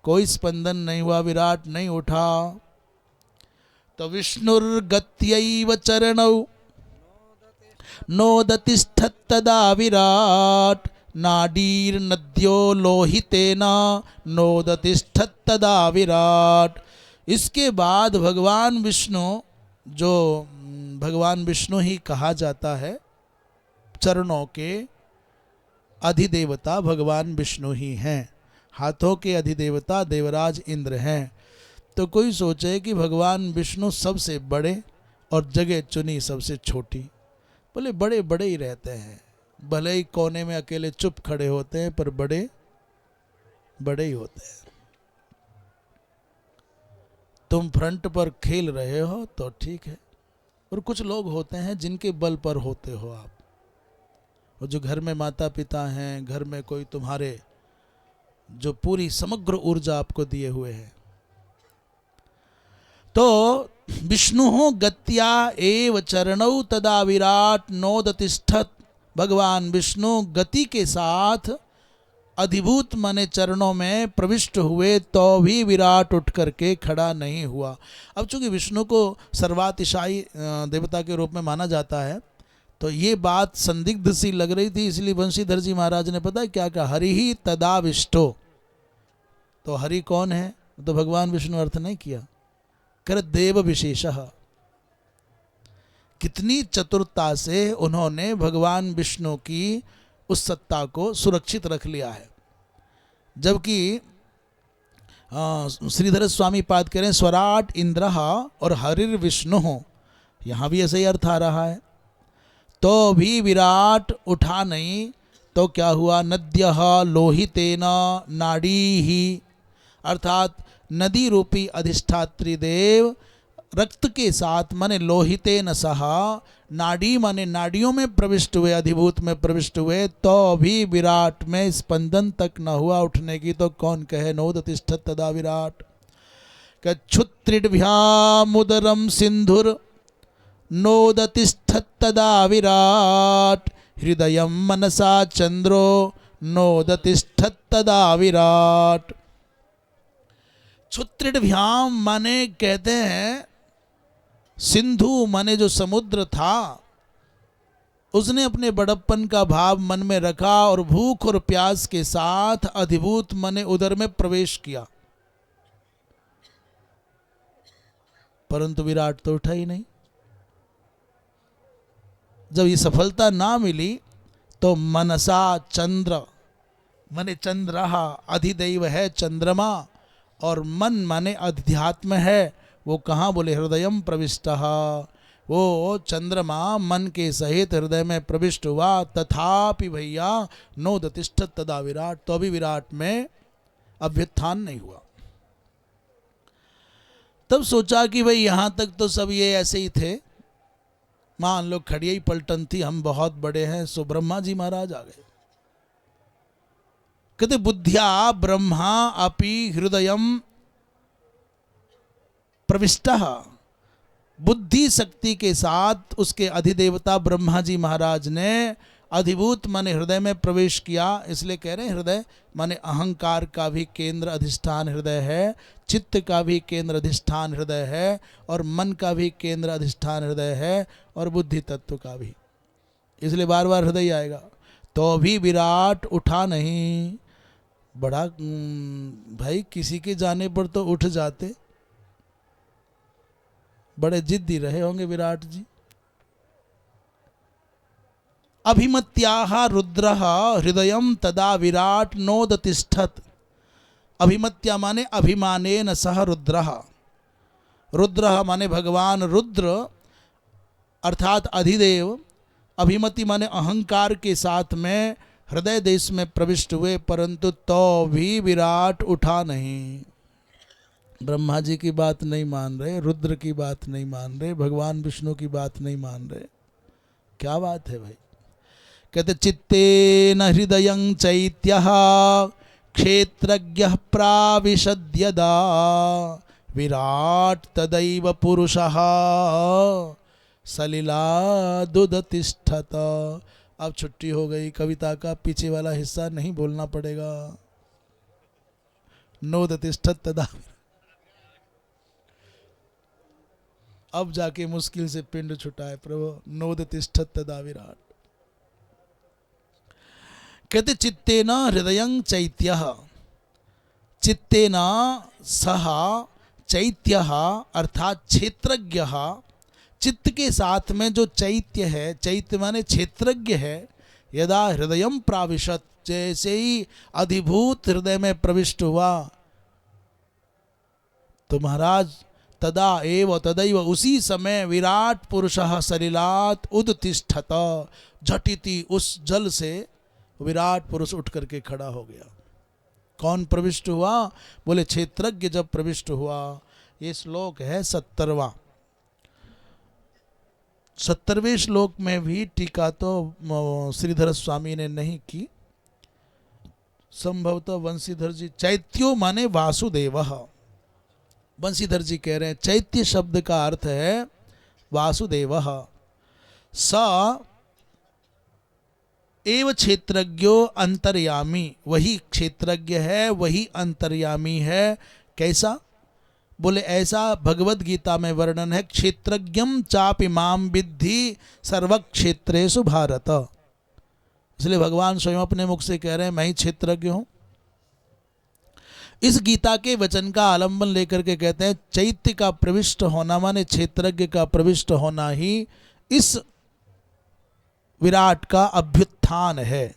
कोई स्पंदन नहीं हुआ, विराट नहीं उठा। तो विष्णुर्गत्यैव चरणौ नोदतिष्ठत्तदा विराट नाडीर्नद्यो लोहितेन नोदतिष्ठत्तदा विराट। इसके बाद भगवान विष्णु, जो भगवान विष्णु ही कहा जाता है, चरणों के अधिदेवता भगवान विष्णु ही हैं। हाथों के अधिदेवता देवराज इंद्र हैं। तो कोई सोचे कि भगवान विष्णु सबसे बड़े और जगह चुनी सबसे छोटी। बोले बड़े बड़े ही रहते हैं, भले ही कोने में अकेले चुप खड़े होते हैं, पर बड़े बड़े ही होते हैं। तुम फ्रंट पर खेल रहे हो तो ठीक है, और कुछ लोग होते हैं जिनके बल पर होते हो आप। और जो घर में माता पिता हैं, घर में कोई तुम्हारे जो पूरी समग्र ऊर्जा आपको दिए हुए हैं। तो विष्णु गत्या एव चरणौ तदा विराट नोदतिष्ठत। भगवान विष्णु गति के साथ अधिभूत मने चरणों में प्रविष्ट हुए तो भी विराट उठ करके खड़ा नहीं हुआ। अब चूंकि विष्णु को सर्वातिशायी देवता के रूप में माना जाता है, तो ये बात संदिग्ध सी लग रही थी, इसलिए बंशीधर जी महाराज ने पता है क्या कहा, हरि ही तदाविष्टो। तो हरि कौन है? तो भगवान विष्णु अर्थ नहीं किया, कर देव विशेषः। कितनी चतुरता से उन्होंने भगवान विष्णु की उस सत्ता को सुरक्षित रख लिया है। जबकि श्रीधर स्वामी पाद करें स्वराट इंद्र और हरिर विष्णु, यहाँ भी ऐसे ही अर्थ आ रहा है। तो भी विराट उठा नहीं, तो क्या हुआ? नद्यः लोहितेन नाड़ी ही, अर्थात नदी रूपी अधिष्ठात्री देव रक्त के साथ माने लोहितेन सहा, नाड़ी माने नाड़ियों में प्रविष्ट हुए, अधिभूत में प्रविष्ट हुए, तो भी विराट में स्पंदन तक न हुआ उठने की। तो कौन कहे नोदतिष्ठत तदा विराट। क्षुत्रिभ्यामुदरम सिंधुर नोदतिष्ठत तदा विराट, हृदयम मनसा चंद्रो नोदतिष्ठत तदा विराट। क्षुत्रिभ्याम माने कहते हैं सिंधु माने जो समुद्र था, उसने अपने बड़प्पन का भाव मन में रखा और भूख और प्यास के साथ अधिभूत माने उदर में प्रवेश किया, परंतु विराट तो उठा ही नहीं। जब ये सफलता ना मिली तो मनसा चंद्र माने चंद्रहा, अधिदैव है चंद्रमा, और मन माने अध्यात्म है। वो कहाँ? बोले हृदयम प्रविष्टः, वो चंद्रमा मन के सहित हृदय में प्रविष्ट हुआ। तथापि भैया नोदतिष्ठत तदा विराट, तो भी विराट में अभ्युत्थान नहीं हुआ। तब सोचा कि भाई यहाँ तक तो सब ये ऐसे ही थे, मान लो खड़िया ही पलटन थी, हम बहुत बड़े हैं। सो ब्रह्मा जी महाराज आ गए। कहते बुद्धिया ब्रह्मा अपि हृदयम प्रविष्टः, बुद्धि शक्ति के साथ उसके अधिदेवता ब्रह्मा जी महाराज ने अधिभूत माने हृदय में प्रवेश किया। इसलिए कह रहे हैं हृदय माने अहंकार का भी केंद्र अधिष्ठान हृदय है, चित्त का भी केंद्र अधिष्ठान हृदय है, और मन का भी केंद्र अधिष्ठान हृदय है, और बुद्धि तत्व का भी। इसलिए बार बार हृदय आएगा। तो भी विराट उठा नहीं। बड़ा भाई, किसी के जाने पर तो उठ जाते। बड़े जिद्दी रहे होंगे विराट जी। अभिमत्याः रुद्रः हृदयम तदा विराट नोदतिष्ठत। अभिमत्या माने अभिमानेन सह रुद्रः, रुद्रः माने भगवान रुद्र अर्थात अधिदेव, अभिमति माने अहंकार के साथ में हृदय देश में प्रविष्ट हुए, परंतु तो भी विराट उठा नहीं। ब्रह्मा जी की बात नहीं मान रहे, रुद्र की बात नहीं मान रहे, भगवान विष्णु की बात नहीं मान रहे। क्या बात है भाई? कहते चित्तेन हृदयं चैत्यः क्षेत्रज्ञः प्राविशद्यदा विराट तदैव पुरुषः सलिलादुदतिष्ठत। अब छुट्टी हो गई, कविता का पीछे वाला हिस्सा नहीं बोलना पड़ेगा। नोदतिष्ठत तदा, अब जाके मुश्किल से पिंड छुटा है प्रभु। नोदतिष्ठत तदा विराट। कहते चित्तेन हृदयं चैत्यः, चित्तेन सह चैत्यः अर्थात क्षेत्रज्ञः, चित्त के साथ में जो चैत्य है, चैत्य माने क्षेत्रज्ञ है, यदा हृदयम प्राविशत, जैसे ही अधिभूत हृदय में प्रविष्ट हुआ तो महाराज तदा एव तदैव उसी समय विराट पुरुषः सलिलात् उदतिष्ठत, झटिति उस जल से विराट पुरुष उठ करके खड़ा हो गया। कौन प्रविष्ट हुआ? बोले क्षेत्रज्ञ जब प्रविष्ट हुआ। ये श्लोक है 70वां। 70वें श्लोक में भी टीका तो श्रीधर स्वामी ने नहीं की, संभवतः वंशीधर जी। चैत्यो माने वासुदेवः। वंशीधर जी कह रहे हैं चैत्य शब्द का अर्थ है वासुदेवः। स एव क्षेत्रज्ञो अंतर्यामी, वही क्षेत्रज्ञ है, वही अंतर्यामी है। कैसा? बोले ऐसा भगवद गीता में वर्णन है, क्षेत्रज्ञम चापि माम विद्धि सर्वक्षेत्रेषु भारत। इसलिए भगवान स्वयं अपने मुख से कह रहे हैं मैं ही क्षेत्रज्ञ हूं। इस गीता के वचन का आलंबन लेकर के कहते हैं चैत्य का प्रविष्ट होना माने क्षेत्रज्ञ का प्रविष्ट होना ही इस विराट का अभ्युत्थान है।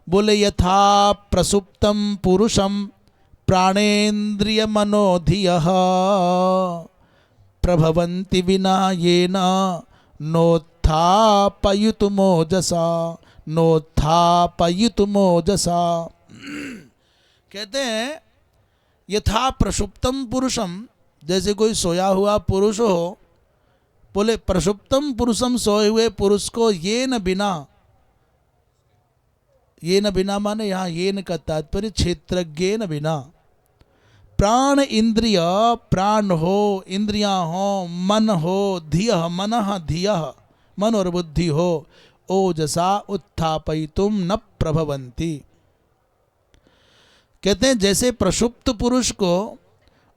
बोले यथा प्रसुप्तम पुरुषम प्राणेन्द्रिय मनोधियः प्रभवन्ति विना येन नोत्थापयितुमोजसा नोत्थापयितुमोजसा। कहते हैं यथा प्रसुप्तम पुरुषम, जैसे कोई सोया हुआ पुरुष हो। बोले प्रसुप्तम पुरुषम, सोए हुए पुरुष को ये न बिना माने यहाँ ये न का तात्पर्य क्षेत्रज्ञ न बिना। प्राण इंद्रिय, प्राण हो, इंद्रियां हो, मन हो, धियः मनः धियः, मन और बुद्धि हो, ओजसा उत्थापयितुम न प्रभवन्ति। कहते हैं जैसे प्रसुप्त पुरुष को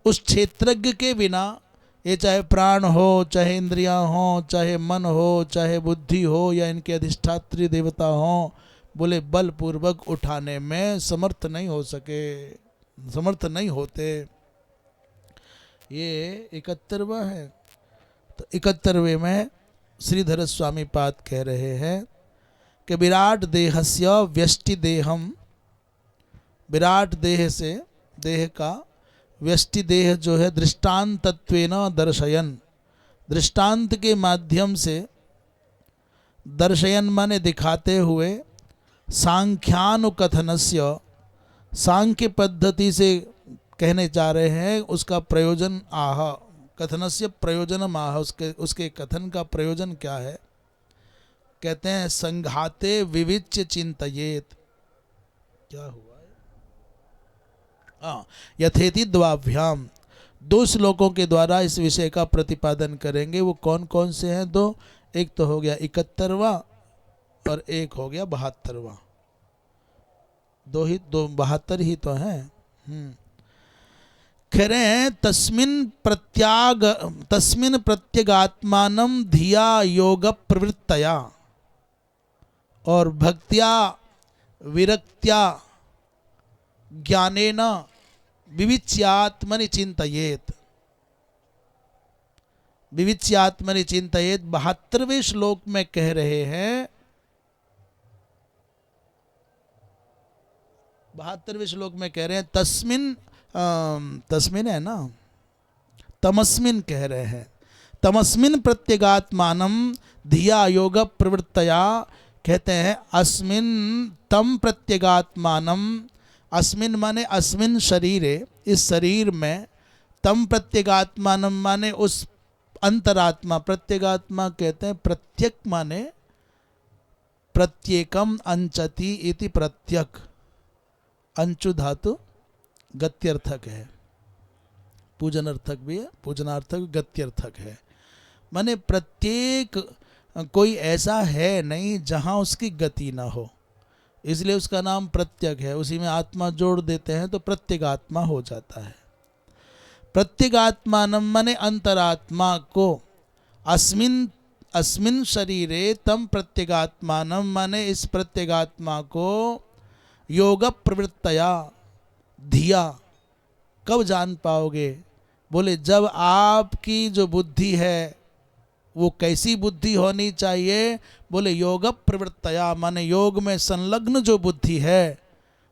उस क्षेत्रज्ञ के बिना, ये चाहे प्राण हो, चाहे इंद्रियां हो, चाहे मन हो, चाहे बुद्धि हो, या इनके अधिष्ठात्री देवता हो, बोले बलपूर्वक उठाने में समर्थ नहीं हो सके, समर्थ नहीं होते। ये 71वां है। तो 71वें में श्रीधर स्वामी पाद कह रहे हैं कि विराट देहस्य व्यष्टि देहम, विराट देह से, देह का व्यष्टि देह जो है दृष्टांतत्वेन दर्शयन, दृष्टांत के माध्यम से, दर्शयन माने दिखाते हुए, सांख्यानुकथनस्य, सांख्य पद्धति से कहने जा रहे हैं, उसका प्रयोजन आह, कथनस्य प्रयोजनम आह, उसके कथन का प्रयोजन क्या है? कहते हैं संघाते विविच्य चिंतयेत। क्या हुआ? यथेति द्वाभ्याम, दो श्लोकों के द्वारा इस विषय का प्रतिपादन करेंगे। वो कौन कौन से हैं? दो, एक तो हो गया 71वां और एक हो गया 72वां। दो 72 ही तो हैं। कह रहे हैं तस्मिन प्रत्यगात्मानं धिया योग प्रवृत्तया और भक्त्या विरक्त्या ज्ञानेन विविच्यात्मनि चिंतयेत। विविच्यात्मनि चिंतयेत 72वें श्लोक में कह रहे हैं, 72वें श्लोक में कह रहे हैं तस्मिन है ना, तमस्मिन कह रहे हैं, तमस्मिन प्रत्यगात्मानं धिया योग प्रवृत्तया। कहते हैं अस्मिन तम प्रत्यगात्मानं, अस्मिन माने अस्मिन शरीरे, इस शरीर में, तम प्रत्यगात्मानं माने उस अंतरात्मा, प्रत्यगात्मा कहते हैं प्रत्यक माने प्रत्येकम अंचति इति प्रत्यक, अंचु धातु गत्यर्थक है, पूजनार्थक भी है, पूजनार्थक गत्यर्थक है। माने प्रत्येक, कोई ऐसा है नहीं जहाँ उसकी गति ना हो, इसलिए उसका नाम प्रत्यक है। उसी में आत्मा जोड़ देते हैं तो प्रत्यगात्मा हो जाता है। प्रत्यगात्मानं माने अंतरात्मा को, अस्मिन शरीरे तम प्रत्यगात्मानं माने इस प्रत्यगात्मा को, योग प्रवृत्तया धिया, कब जान पाओगे? बोले जब आपकी जो बुद्धि है वो कैसी बुद्धि होनी चाहिए? बोले योग प्रवृत्तया, माने योग में संलग्न जो बुद्धि है,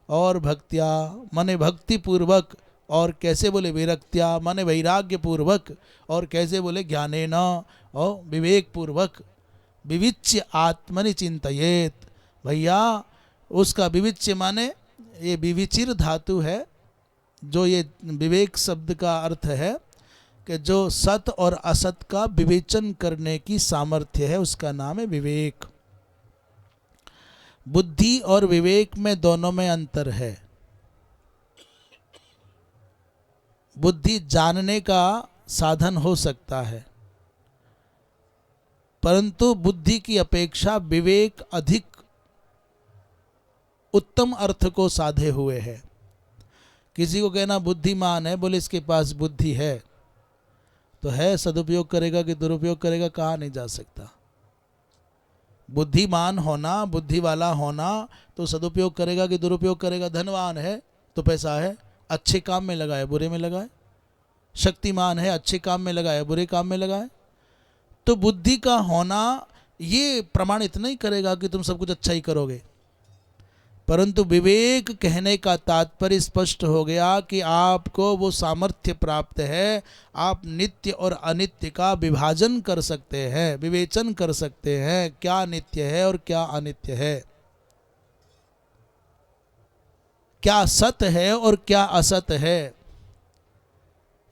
और भक्त्या माने भक्ति पूर्वक, और कैसे? बोले विरक्त्या माने वैराग्य पूर्वक, और कैसे? बोले ज्ञानेन और विवेक पूर्वक। विविच्य आत्मनि चिंतयेत, भैया उसका विविच्य माने ये विविचिर धातु है, जो ये विवेक शब्द का अर्थ है कि जो सत और असत का विवेचन करने की सामर्थ्य है, उसका नाम है विवेक। बुद्धि और विवेक में दोनों में अंतर है। बुद्धि जानने का साधन हो सकता है, परंतु बुद्धि की अपेक्षा विवेक अधिक उत्तम अर्थ को साधे हुए है। किसी को कहना बुद्धिमान है, बोले इसके पास बुद्धि है, तो है, सदुपयोग करेगा कि दुरुपयोग करेगा कहा नहीं जा सकता। बुद्धिमान होना, बुद्धि वाला होना, तो सदुपयोग करेगा कि दुरुपयोग करेगा। धनवान है तो पैसा है, अच्छे काम में लगाए बुरे में लगाए। शक्तिमान है, अच्छे काम में लगाए बुरे काम में लगाए। तो बुद्धि का होना ये प्रमाणित नहीं करेगा कि तुम सब कुछ अच्छा ही करोगे, परंतु विवेक कहने का तात्पर्य स्पष्ट हो गया कि आपको वो सामर्थ्य प्राप्त है, आप नित्य और अनित्य का विभाजन कर सकते हैं, विवेचन कर सकते हैं, क्या नित्य है और क्या अनित्य है, क्या सत है और क्या असत है।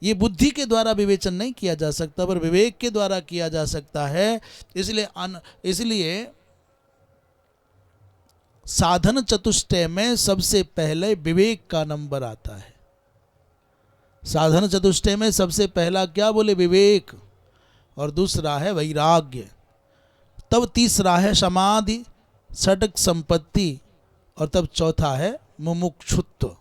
ये बुद्धि के द्वारा विवेचन नहीं किया जा सकता, पर विवेक के द्वारा किया जा सकता है। इसलिए साधन चतुष्टय में सबसे पहले विवेक का नंबर आता है। साधन चतुष्टय में सबसे पहला क्या? बोले विवेक, और दूसरा है वैराग्य, तब तीसरा है समाधि षटक संपत्ति, और तब चौथा है मुमुक्षुत्व।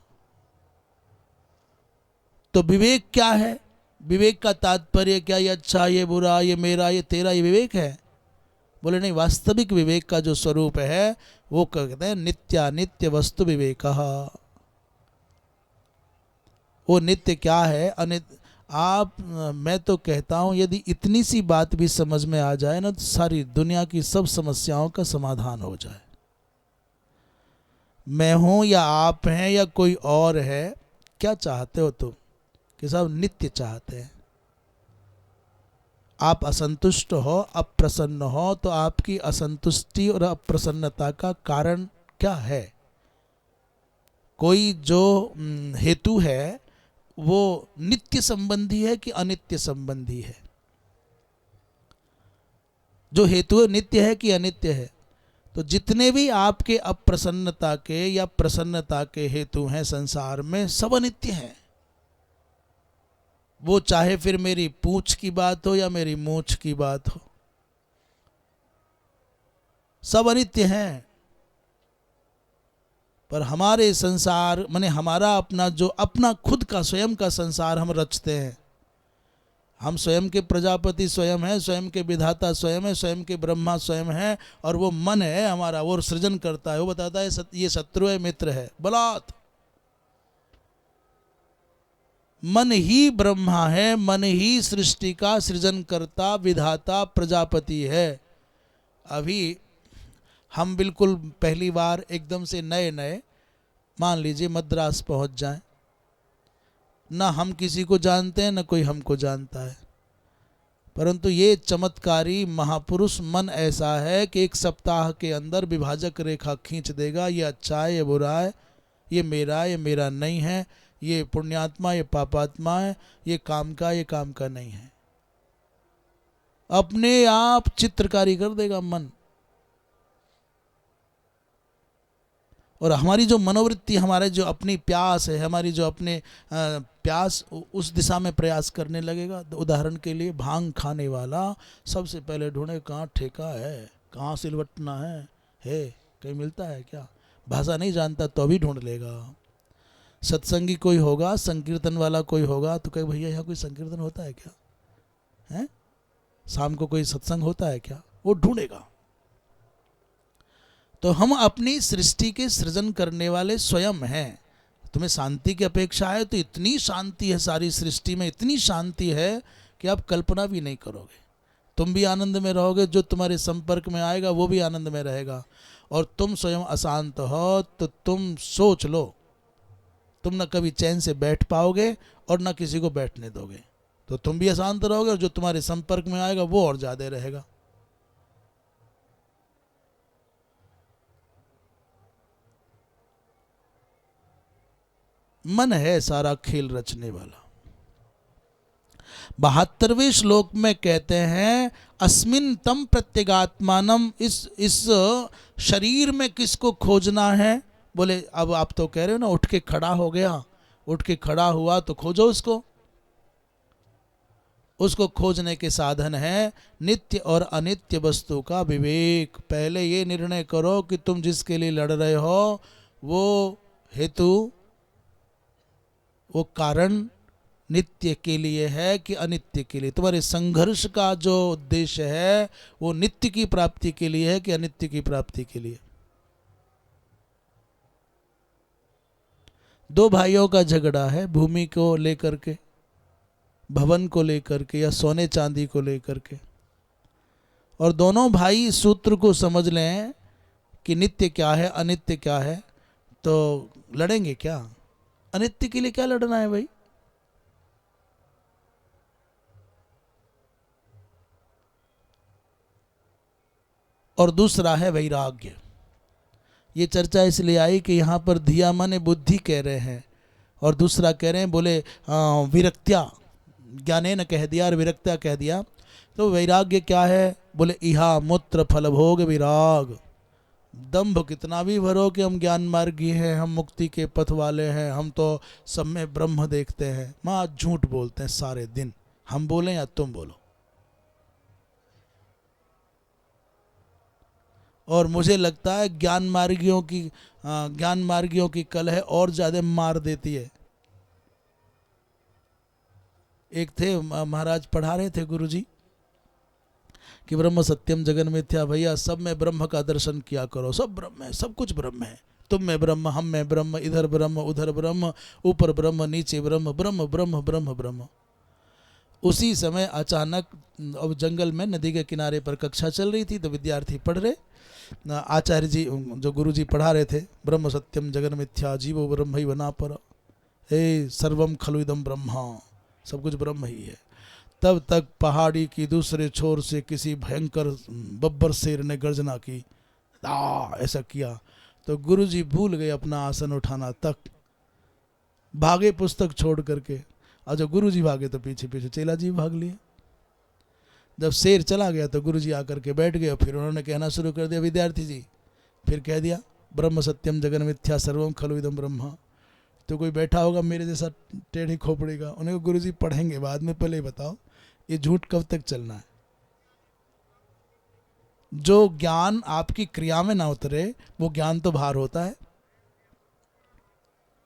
तो विवेक क्या है? विवेक का तात्पर्य क्या? ये अच्छा, ये बुरा, ये मेरा, ये तेरा, ये विवेक है? बोले नहीं, वास्तविक विवेक का जो स्वरूप है वो कहते हैं नित्यानित्य वस्तु विवेक। वो नित्य क्या है, अनित्य। मैं तो कहता हूं यदि इतनी सी बात भी समझ में आ जाए ना, तो सारी दुनिया की सब समस्याओं का समाधान हो जाए। मैं हूं या आप हैं या कोई और है, क्या चाहते हो तुम? कि सब नित्य चाहते हैं। आप असंतुष्ट हो, अप्रसन्न हो, तो आपकी असंतुष्टि और अप्रसन्नता का कारण क्या है? कोई जो हेतु है वो नित्य संबंधी है कि अनित्य संबंधी है? जो हेतु नित्य है कि अनित्य है? तो जितने भी आपके अप्रसन्नता के या प्रसन्नता के हेतु हैं संसार में, सब अनित्य हैं। वो चाहे फिर मेरी पूंछ की बात हो या मेरी मूंछ की बात हो, सब अनित्य हैं। पर हमारे संसार माने हमारा अपना जो अपना खुद का स्वयं का संसार हम रचते हैं। हम स्वयं के प्रजापति स्वयं हैं, स्वयं के विधाता स्वयं है, स्वयं के ब्रह्मा स्वयं है, और वो मन है हमारा, वो सृजन करता है। वो बताता है ये शत्रु है मित्र है, बलात्। मन ही ब्रह्मा है, मन ही सृष्टि का सृजन करता विधाता प्रजापति है। अभी हम बिल्कुल पहली बार एकदम से नए नए मान लीजिए मद्रास पहुंच जाएं, ना हम किसी को जानते हैं ना कोई हमको जानता है, परंतु ये चमत्कारी महापुरुष मन ऐसा है कि एक सप्ताह के अंदर विभाजक रेखा खींच देगा। ये अच्छा है, ये बुरा है, ये मेरा नहीं है, ये पुण्यात्मा, ये पापात्मा है, ये काम का नहीं है। अपने आप चित्रकारी कर देगा मन। और हमारी जो मनोवृत्ति, हमारे जो अपनी प्यास है, हमारी जो अपने प्यास, उस दिशा में प्रयास करने लगेगा। तो उदाहरण के लिए भांग खाने वाला सबसे पहले ढूंढे कहाँ ठेका है, कहाँ सिलवटना है कहीं मिलता है क्या? भाषा नहीं जानता तो भी ढूंढ लेगा। सत्संगी कोई होगा, संकीर्तन वाला कोई होगा, तो कहे भैया यहाँ कोई संकीर्तन होता है क्या? है शाम को कोई सत्संग होता है क्या? वो ढूंढेगा। तो हम अपनी सृष्टि के सृजन करने वाले स्वयं हैं। तुम्हें शांति की अपेक्षा है तो इतनी शांति है सारी सृष्टि में, इतनी शांति है कि आप कल्पना भी नहीं करोगे। तुम भी आनंद में रहोगे, जो तुम्हारे संपर्क में आएगा वो भी आनंद में रहेगा। और तुम स्वयं अशांत हो तो तुम सोच लो, तुम न कभी चैन से बैठ पाओगे और न किसी को बैठने दोगे। तो तुम भी अशांत रहोगे और जो तुम्हारे संपर्क में आएगा वो और ज्यादा रहेगा। मन है सारा खेल रचने वाला। 72वें श्लोक में कहते हैं अस्मिन तम प्रत्यगात्मानम, इस शरीर में किसको खोजना है? बोले अब आप तो कह रहे हो ना उठ के खड़ा हो गया, उठ के खड़ा हुआ तो खोजो उसको। उसको खोजने के साधन है नित्य और अनित्य वस्तु का विवेक। पहले ये निर्णय करो कि तुम जिसके लिए लड़ रहे हो वो हेतु, वो कारण नित्य के लिए है कि अनित्य के लिए। तुम्हारे संघर्ष का जो उद्देश्य है वो नित्य की प्राप्ति के लिए है कि अनित्य की प्राप्ति के लिए। दो भाइयों का झगड़ा है भूमि को लेकर के, भवन को लेकर के या सोने चांदी को लेकर के, और दोनों भाई सूत्र को समझ लें कि नित्य क्या है अनित्य क्या है, तो लड़ेंगे क्या? अनित्य के लिए क्या लड़ना है भाई? और दूसरा है वैराग्य। ये चर्चा इसलिए आई कि यहाँ पर धिया माने बुद्धि कह रहे हैं और दूसरा कह रहे हैं बोले विरक्त्या, ज्ञाने न कह दिया और विरक्त्या कह दिया। तो वैराग्य क्या है? बोले इहा मूत्र फल भोग विराग। दंभ कितना भी भरो कि हम ज्ञान मार्गी हैं, हम मुक्ति के पथ वाले हैं, हम तो सब में ब्रह्म देखते हैं। माँ झूठ बोलते हैं सारे दिन, हम बोलें या तुम बोलो। और मुझे लगता है ज्ञान मार्गियों की कलह और ज्यादा मार देती है। एक थे महाराज पढ़ा रहे थे गुरुजी कि ब्रह्म सत्यम जगन मिथ्या, भैया सब में ब्रह्म का दर्शन किया करो। सब ब्रह्म है, सब कुछ ब्रह्म है। तुम में ब्रह्म, हम में ब्रह्म, इधर ब्रह्म उधर ब्रह्म, ऊपर ब्रह्म नीचे ब्रह्म, ब्रह्म ब्रह्म ब्रह्म ब्रह्म। उसी समय अचानक अब जंगल में नदी के किनारे पर कक्षा चल रही थी तो विद्यार्थी पढ़ रहे, आचार्य जी जो गुरु जी पढ़ा रहे थे ब्रह्म सत्यम जगन मिथ्या जीवो ब्रह्म ही बना पर हे सर्वम खलु इदम ब्रह्मा, सब कुछ ब्रह्म ही है। तब तक पहाड़ी की दूसरे छोर से किसी भयंकर बब्बर शेर ने गर्जना की, ऐसा किया तो गुरुजी भूल गए अपना आसन उठाना तक, भागे पुस्तक छोड़ करके। और जब गुरुजी भागे तो पीछे पीछे चेला जी भाग लिए। जब शेर चला गया तो गुरुजी आकर के बैठ गए। फिर उन्होंने कहना शुरू कर दिया, विद्यार्थी जी फिर कह दिया ब्रह्म सत्यम जगन मिथ्या सर्वम खलु इदम ब्रह्मा। तो कोई बैठा होगा मेरे जैसा टेढ़ी खोपड़ी का, उन्हें गुरुजी पढ़ेंगे बाद में, पहले बताओ ये झूठ कब तक चलना है? जो ज्ञान आपकी क्रिया में ना उतरे वो ज्ञान तो बाहर होता है।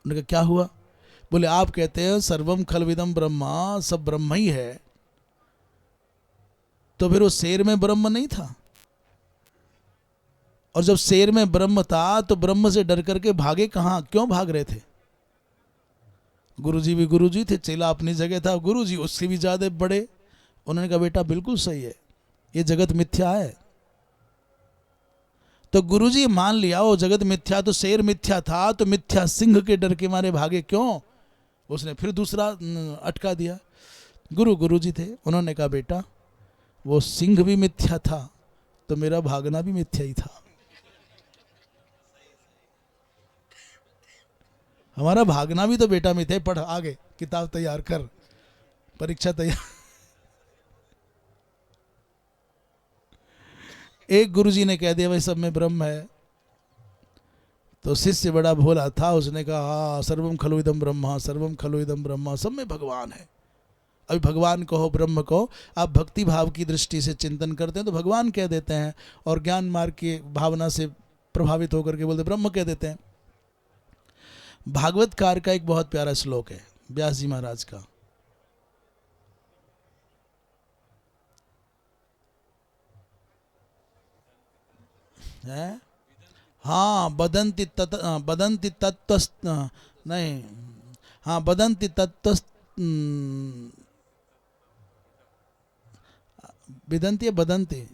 उन्होंने कहा क्या हुआ? बोले आप कहते हैं सर्वम खलविदम ब्रह्मा, सब ब्रह्म ही है, तो फिर वो शेर में ब्रह्म नहीं था? और जब शेर में ब्रह्म था तो ब्रह्म से डर करके भागे कहां, क्यों भाग रहे थे? गुरुजी भी गुरुजी थे, चेला अपनी जगह था, गुरुजी उससे भी ज्यादा बड़े। उन्होंने कहा बेटा बिल्कुल सही है, ये जगत मिथ्या है। तो गुरुजी मान लिया वो जगत मिथ्या, तो शेर मिथ्या था, तो मिथ्या सिंह के डर के मारे भागे क्यों? उसने फिर दूसरा अटका दिया। गुरुजी थे, उन्होंने कहा बेटा वो सिंह भी मिथ्या था तो मेरा भागना भी मिथ्या ही था। हमारा भागना भी तो बेटा मिथ्या। पढ़ आगे, किताब तैयार कर, परीक्षा तैयार। एक गुरुजी ने कह दिया भाई सब में ब्रह्म है, तो शिष्य बड़ा भोला था, उसने कहा हाँ सर्वम खलु इदम ब्रह्मा, सर्वम खलु इदम ब्रह्मा, सब में भगवान है। अभी भगवान कहो ब्रह्म कहो, आप भक्ति भाव की दृष्टि से चिंतन करते हैं तो भगवान कह देते हैं, और ज्ञान मार्ग की भावना से प्रभावित होकर के बोलते ब्रह्म कह देते हैं। भागवतकार का एक बहुत प्यारा श्लोक है व्यास जी महाराज का, है हाँ बदंती तत्व नहीं, हाँ बदंती तत्व विदंती है बदंती,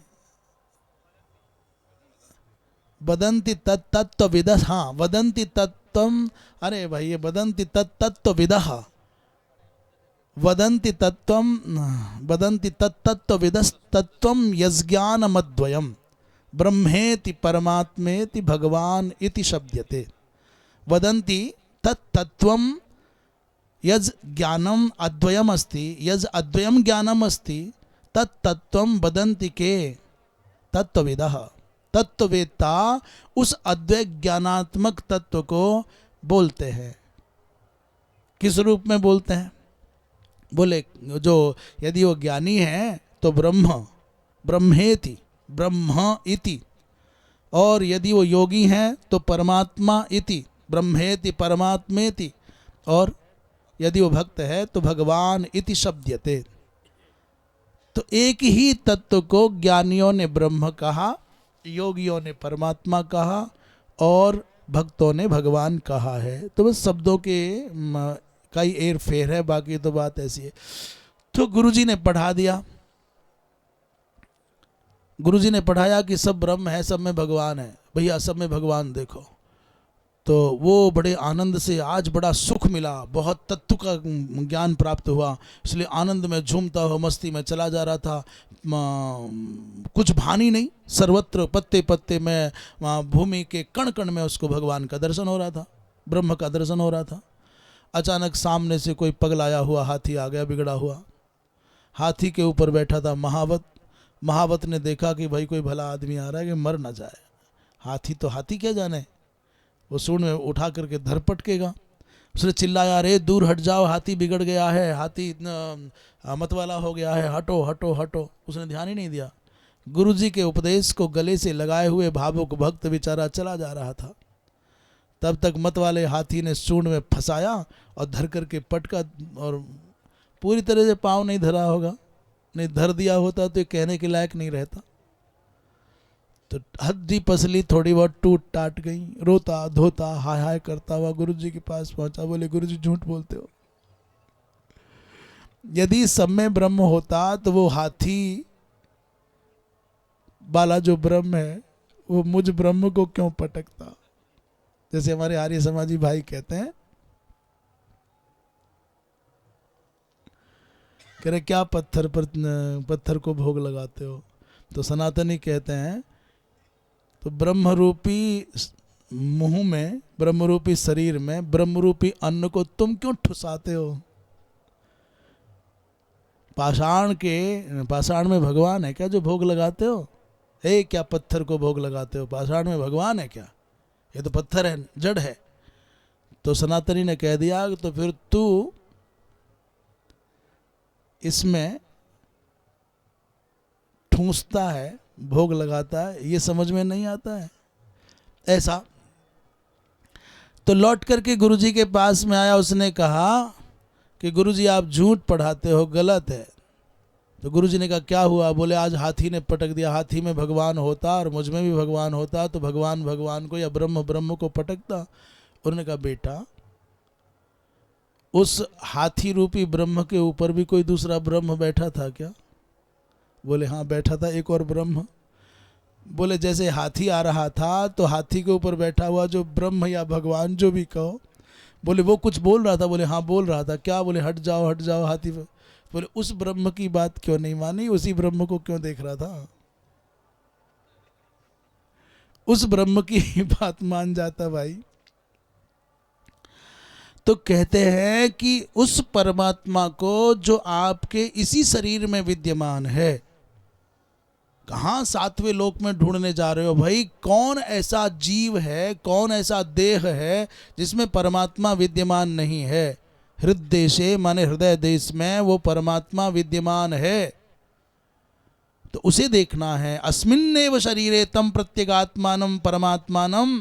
वदंती तत्तत्व विदः, हाँ वदंती तत्त्वम, अरे भाई ये वदंती तत्तत्व विदः, वदंती तत्त्वम, वदंती तत्तत्व विदस्तत्त्वम यज्ञानमद्वयम ब्रह्मेति परमात्मेति भगवान इति शब्दते। वदंती तत्तत्वम यज ज्ञानम अद्वयम अस्ति, यज अद्वयम ज्ञानम अस्ति तत्तत्वम वदंती के तत्वविदः, तत्ववेत्ता उस अद्वैत ज्ञानात्मक तत्व को बोलते हैं। किस रूप में बोलते हैं? बोले जो यदि वो ज्ञानी है तो ब्रह्म, ब्रह्मेति, ब्रह्म इति, और यदि वो योगी हैं तो परमात्मा इति, ब्रह्मेति परमात्मेति, और यदि वो भक्त है तो भगवान इति शब्दते। तो एक ही तत्व को ज्ञानियों ने ब्रह्म कहा, योगियों ने परमात्मा कहा और भक्तों ने भगवान कहा है। तो बस शब्दों के कई एर फेर है, बाकी तो बात ऐसी है। तो गुरुजी ने पढ़ा दिया, गुरुजी ने पढ़ाया कि सब ब्रह्म है, सब में भगवान है, भैया सब में भगवान देखो। तो वो बड़े आनंद से, आज बड़ा सुख मिला, बहुत तत्व का ज्ञान प्राप्त हुआ, इसलिए आनंद में झूमता हुआ मस्ती में चला जा रहा था। कुछ भानी नहीं, सर्वत्र पत्ते पत्ते में, भूमि के कण कण में उसको भगवान का दर्शन हो रहा था, ब्रह्म का दर्शन हो रहा था। अचानक सामने से कोई पगलाया हुआ हाथी आ गया, बिगड़ा हुआ। हाथी के ऊपर बैठा था महावत। महावत ने देखा कि भाई कोई भला आदमी आ रहा है कि मर ना जाए। हाथी तो हाथी क्या जाने, वो सूंड में उठा करके धर पटकेगा। उसने चिल्लाया, अरे दूर हट जाओ, हाथी बिगड़ गया है, हाथी इतना मतवाला हो गया है, हटो हटो हटो। उसने ध्यान ही नहीं दिया। गुरुजी के उपदेश को गले से लगाए हुए भावुक भक्त बेचारा चला जा रहा था। तब तक मत वाले हाथी ने सूंड में फंसाया और धर करके पटका, और पूरी तरह से पाँव नहीं धरा होगा, नहीं धर दिया होता तो ये कहने के लायक नहीं रहता। तो हड्डी पसली थोड़ी बहुत टूट टाट गई। रोता धोता हाय हाय करता हुआ गुरुजी के पास पहुंचा। बोले, गुरुजी झूठ बोलते हो, यदि सब में ब्रह्म होता तो वो हाथी वाला जो ब्रह्म है वो मुझ ब्रह्म को क्यों पटकता? जैसे हमारे आर्य समाजी भाई कहते हैं, कह रहे क्या पत्थर को भोग लगाते हो? तो सनातनी कहते हैं, तो ब्रह्मरूपी मुंह में, ब्रह्मरूपी शरीर में ब्रह्मरूपी अन्न को तुम क्यों ठुसाते हो? पाषाण में भगवान है क्या जो भोग लगाते हो? हे क्या पत्थर को भोग लगाते हो? पाषाण में भगवान है क्या? ये तो पत्थर है, जड़ है। तो सनातनी ने कह दिया, तो फिर तू इसमें ठूंसता है, भोग लगाता है, ये समझ में नहीं आता है ऐसा। तो लौट करके गुरुजी के पास में आया। उसने कहा कि गुरुजी आप झूठ पढ़ाते हो, गलत है। तो गुरुजी ने कहा क्या हुआ? बोले, आज हाथी ने पटक दिया। हाथी में भगवान होता और मुझ में भी भगवान होता तो भगवान भगवान को या ब्रह्म ब्रह्म को पटकता। उन्होंने कहा, बेटा उस हाथी रूपी ब्रह्म के ऊपर भी कोई दूसरा ब्रह्म बैठा था क्या? बोले, हाँ बैठा था एक और ब्रह्म। बोले, जैसे हाथी आ रहा था तो हाथी के ऊपर बैठा हुआ जो ब्रह्म या भगवान जो भी कहो, बोले वो कुछ बोल रहा था? बोले हाँ बोल रहा था। क्या? बोले हट जाओ हाथी पे। बोले उस ब्रह्म की बात क्यों नहीं मानी? उसी ब्रह्म को क्यों देख रहा था? उस ब्रह्म की बात मान जाता भाई। तो कहते हैं कि उस परमात्मा को जो आपके इसी शरीर में विद्यमान है, कहाँ सातवें लोक में ढूंढने जा रहे हो भाई? कौन ऐसा जीव है, कौन ऐसा देह है जिसमें परमात्मा विद्यमान नहीं है? हृदय से माने हृदय देश में वो परमात्मा विद्यमान है, तो उसे देखना है। अस्मिन्नेव शरीरे तम प्रत्यगात्मानम परमात्मानम।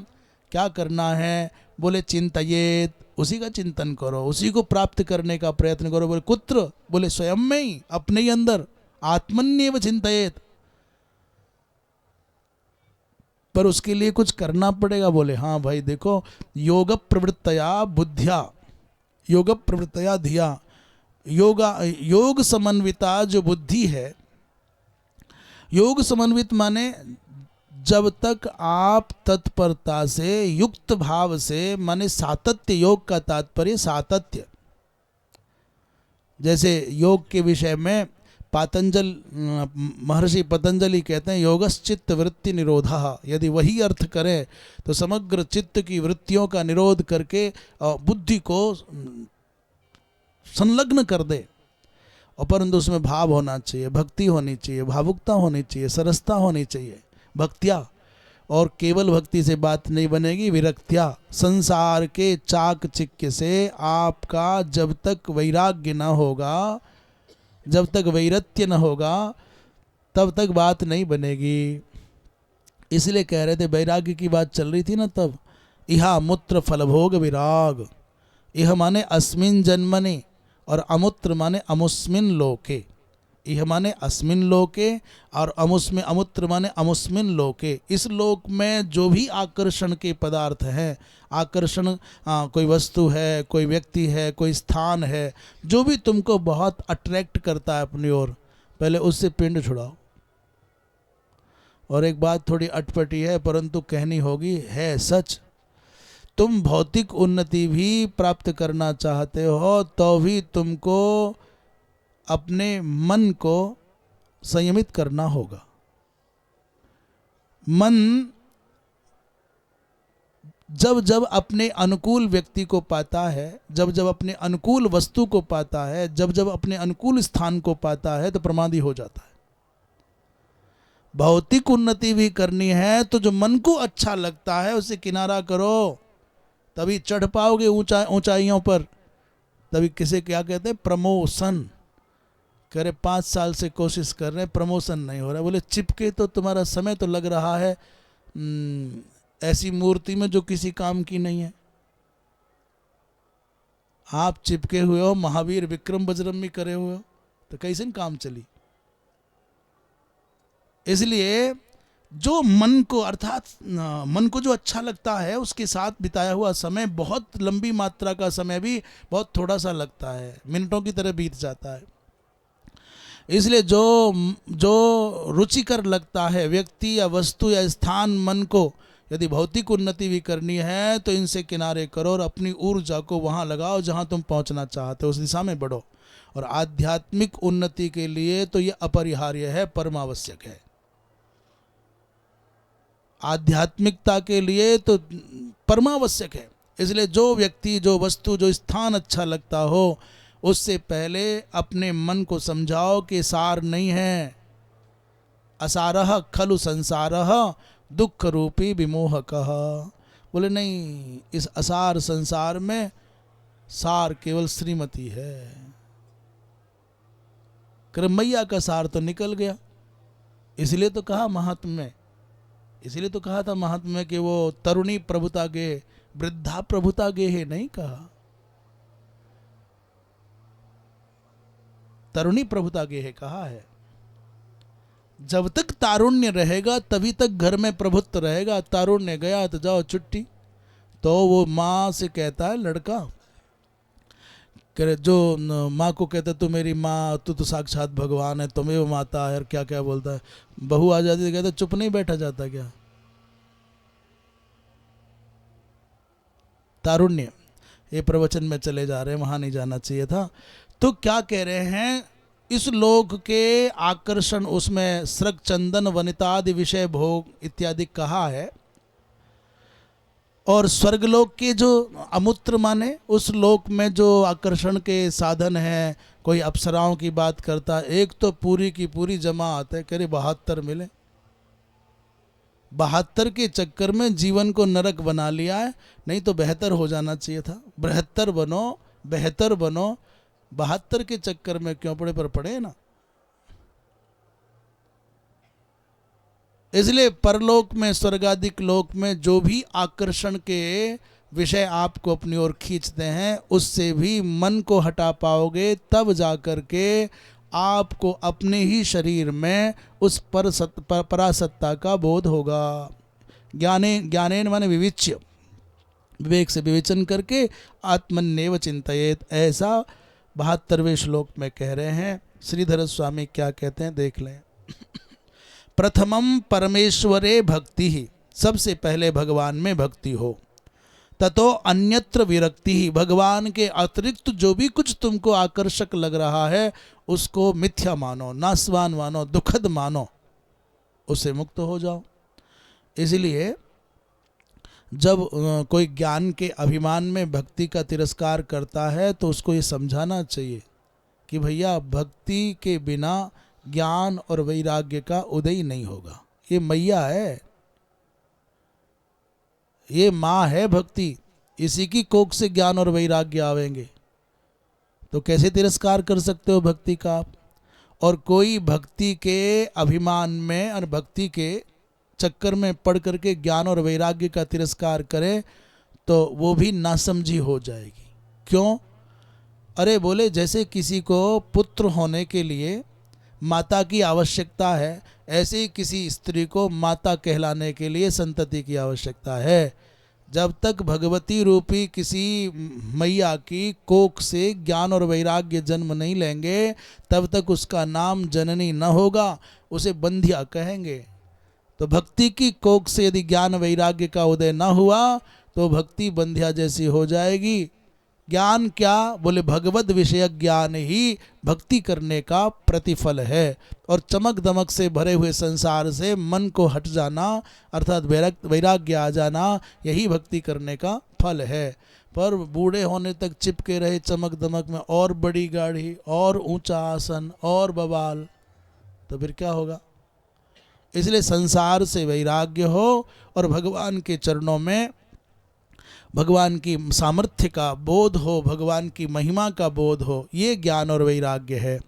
क्या करना है? बोले चिंतयेत, उसी का चिंतन करो, उसी को प्राप्त करने का प्रयत्न करो। बोले कुत्र? बोले स्वयं में ही, अपने ही अंदर। आत्मन्येव चिंतयेत, पर उसके लिए कुछ करना पड़ेगा। बोले हाँ भाई देखो, योग प्रवृत्तया बुद्धिया, योग प्रवृत्तया धिया, योग समन्विता जो बुद्धि है योग समन्वित माने जब तक आप तत्परता से, युक्त भाव से, माने सातत्य, योग का तात्पर्य सातत्य। जैसे योग के विषय में महर्षि पतंजलि कहते हैं योगश्चित्त वृत्ति निरोधः। यदि वही अर्थ करें तो समग्र चित्त की वृत्तियों का निरोध करके बुद्धि को संलग्न कर दे, और परंतु उसमें भाव होना चाहिए, भक्ति होनी चाहिए, भावुकता होनी चाहिए, सरसता होनी चाहिए, भक्तिया। और केवल भक्ति से बात नहीं बनेगी, विरक्त्या। संसार के चाक चिक्य से आपका जब तक वैराग्य न होगा, जब तक वैरत्य न होगा, तब तक बात नहीं बनेगी। इसलिए कह रहे थे, वैराग्य की बात चल रही थी ना तब, इहा मूत्र फलभोग विराग। इह माने अस्मिन जन्मने, और अमूत्र माने अमुस्मिन लोके। इह माने अस्मिन लोके, और अमूत्र माने अमुस्मिन लोके। इस लोक में जो भी आकर्षण के पदार्थ हैं, आकर्षण कोई वस्तु है, कोई व्यक्ति है, कोई स्थान है, जो भी तुमको बहुत अट्रैक्ट करता है अपनी ओर, पहले उससे पिंड छुड़ाओ। और एक बात थोड़ी अटपटी है परंतु कहनी होगी, है सच। तुम भौतिक उन्नति भी प्राप्त करना चाहते हो तो भी तुमको अपने मन को संयमित करना होगा। मन जब जब अपने अनुकूल व्यक्ति को पाता है, जब जब अपने अनुकूल वस्तु को पाता है, जब जब अपने अनुकूल स्थान को पाता है, तो प्रमादी हो जाता है। भौतिक उन्नति भी करनी है तो जो मन को अच्छा लगता है उसे किनारा करो, तभी चढ़ पाओगे ऊंचाइयों पर। तभी किसे क्या कहते हैं, प्रमोशन। कह रहे 5 साल से कोशिश कर रहे हैं, प्रमोशन नहीं हो रहा। बोले चिपके तो तुम्हारा समय तो लग रहा है ऐसी मूर्ति में जो किसी काम की नहीं है। आप चिपके हुए हो, महावीर विक्रम बजरंगी करे हुए हो, तो कैसे काम चली। इसलिए जो मन को, अर्थात मन को जो अच्छा लगता है उसके साथ बिताया हुआ समय, बहुत लंबी मात्रा का समय भी बहुत थोड़ा सा लगता है, मिनटों की तरह बीत जाता है। इसलिए जो रुचिकर लगता है व्यक्ति या वस्तु या स्थान मन को, यदि भौतिक उन्नति भी करनी है तो इनसे किनारे करो और अपनी ऊर्जा को वहाँ लगाओ जहाँ तुम पहुँचना चाहते हो, उस दिशा में बढ़ो। और आध्यात्मिक उन्नति के लिए तो ये अपरिहार्य है, परमावश्यक है। आध्यात्मिकता के लिए तो परमावश्यक है। इसलिए जो व्यक्ति, जो वस्तु, जो स्थान अच्छा लगता हो, उससे पहले अपने मन को समझाओ कि सार नहीं है। असारह खलु संसारः दुख रूपी विमोहकः। बोले नहीं, इस असार संसार में सार केवल श्रीमती है। मैया का सार तो निकल गया। इसलिए तो कहा महात्म में, इसलिए तो कहा था महात्मा में कि वो तरुणी प्रभुता गे, वृद्धा प्रभुता गे है, नहीं कहा तरुणी प्रभुता गे है, कहा है। जब तक तारुण्य रहेगा तभी तक घर में प्रभुत्व रहेगा। तारुण्य गया तो जाओ छुट्टी। तो वो माँ से कहता है लड़का, जो माँ को कहता है तू मेरी माँ, तू तो साक्षात भगवान है, तुम्हें वो माता है, और क्या क्या बोलता है। बहू आ जाती है, कहता चुप नहीं बैठा जाता क्या। तारुण्य, ये प्रवचन में चले जा रहे हैं, वहां नहीं जाना चाहिए था। तो क्या कह रहे हैं, इस लोक के आकर्षण, उसमें स्रग चंदन वनितादि विषय भोग इत्यादि कहा है। और स्वर्गलोक के जो अमूत्र माने, उस लोक में जो आकर्षण के साधन हैं, कोई अप्सराओं की बात करता है, एक तो पूरी की पूरी जमात है, कह रहे 72 मिले। 72 के चक्कर में जीवन को नरक बना लिया है। नहीं तो बेहतर हो जाना चाहिए था। बेहतर बनो, बेहतर बनो। 72 के चक्कर में क्यों पड़े, पर पड़े ना। इसलिए परलोक में, स्वर्गादिक लोक में जो भी आकर्षण के विषय आपको अपनी ओर खींचते हैं, उससे भी मन को हटा पाओगे, तब जाकर के आपको अपने ही शरीर में उस परासत्ता का बोध होगा। ज्ञानेन माने विविच्य, विवेक से विवेचन करके आत्मन्येव चिंतयेत, ऐसा 72वें श्लोक में कह रहे हैं। श्रीधर स्वामी क्या कहते हैं देख लें। प्रथमम परमेश्वरे भक्ति ही, सबसे पहले भगवान में भक्ति हो। ततो अन्यत्र विरक्ति ही, भगवान के अतिरिक्त जो भी कुछ तुमको आकर्षक लग रहा है उसको मिथ्या मानो, नासवान मानो, दुखद मानो, उससे मुक्त हो जाओ। इसलिए जब कोई ज्ञान के अभिमान में भक्ति का तिरस्कार करता है तो उसको ये समझाना चाहिए कि भैया भक्ति के बिना ज्ञान और वैराग्य का उदय नहीं होगा। ये मैया है, ये माँ है भक्ति, इसी की कोख से ज्ञान और वैराग्य आवेंगे। तो कैसे तिरस्कार कर सकते हो भक्ति का आप? और कोई भक्ति के अभिमान में और भक्ति के चक्कर में पड़ करके ज्ञान और वैराग्य का तिरस्कार करे तो वो भी नासमझी हो जाएगी। क्यों? अरे बोले जैसे किसी को पुत्र होने के लिए माता की आवश्यकता है, ऐसे ही किसी स्त्री को माता कहलाने के लिए संतति की आवश्यकता है। जब तक भगवती रूपी किसी मैया की कोख से ज्ञान और वैराग्य जन्म नहीं लेंगे तब तक उसका नाम जननी न होगा, उसे बंधिया कहेंगे। तो भक्ति की कोख से यदि ज्ञान वैराग्य का उदय न हुआ तो भक्ति बंधिया जैसी हो जाएगी। ज्ञान क्या? बोले भगवत विषय ज्ञान ही भक्ति करने का प्रतिफल है। और चमक दमक से भरे हुए संसार से मन को हट जाना अर्थात वैराग्य आ जाना, यही भक्ति करने का फल है। पर बूढ़े होने तक चिपके रहे चमक दमक में, और बड़ी गाड़ी और ऊंचा आसन और बवाल, तो फिर क्या होगा? इसलिए संसार से वैराग्य हो और भगवान के चरणों में भगवान की सामर्थ्य का बोध हो, भगवान की महिमा का बोध हो, ये ज्ञान और वैराग्य है।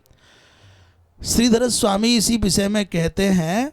श्रीधर स्वामी इसी विषय में कहते हैं,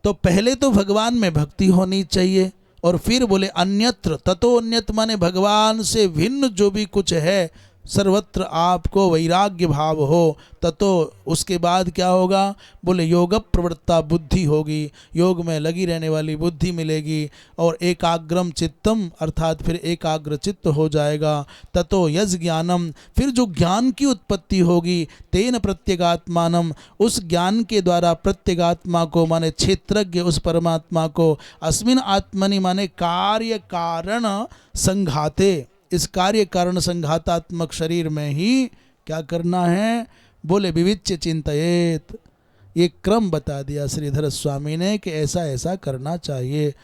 तो पहले तो भगवान में भक्ति होनी चाहिए और फिर बोले अन्यत्र, ततो अन्यत्र माने भगवान से भिन्न जो भी कुछ है सर्वत्र आपको वैराग्य भाव हो, ततो उसके बाद क्या होगा? बोले योग प्रवृत्ता बुद्धि होगी, योग में लगी रहने वाली बुद्धि मिलेगी और एकाग्रम चित्तम अर्थात फिर एकाग्र चित्त हो जाएगा। ततो यज ज्ञानम, फिर जो ज्ञान की उत्पत्ति होगी, तेन प्रत्यगात्मानम, उस ज्ञान के द्वारा प्रत्यगात्मा को माने क्षेत्रज्ञ उस परमात्मा को, अस्मिन आत्मनि माने कार्य कारण संघाते, इस कार्य कारण संघातात्मक शरीर में ही क्या करना है? बोले विविच्य चिंतयेत, ये क्रम बता दिया श्रीधर स्वामी ने कि ऐसा ऐसा करना चाहिए।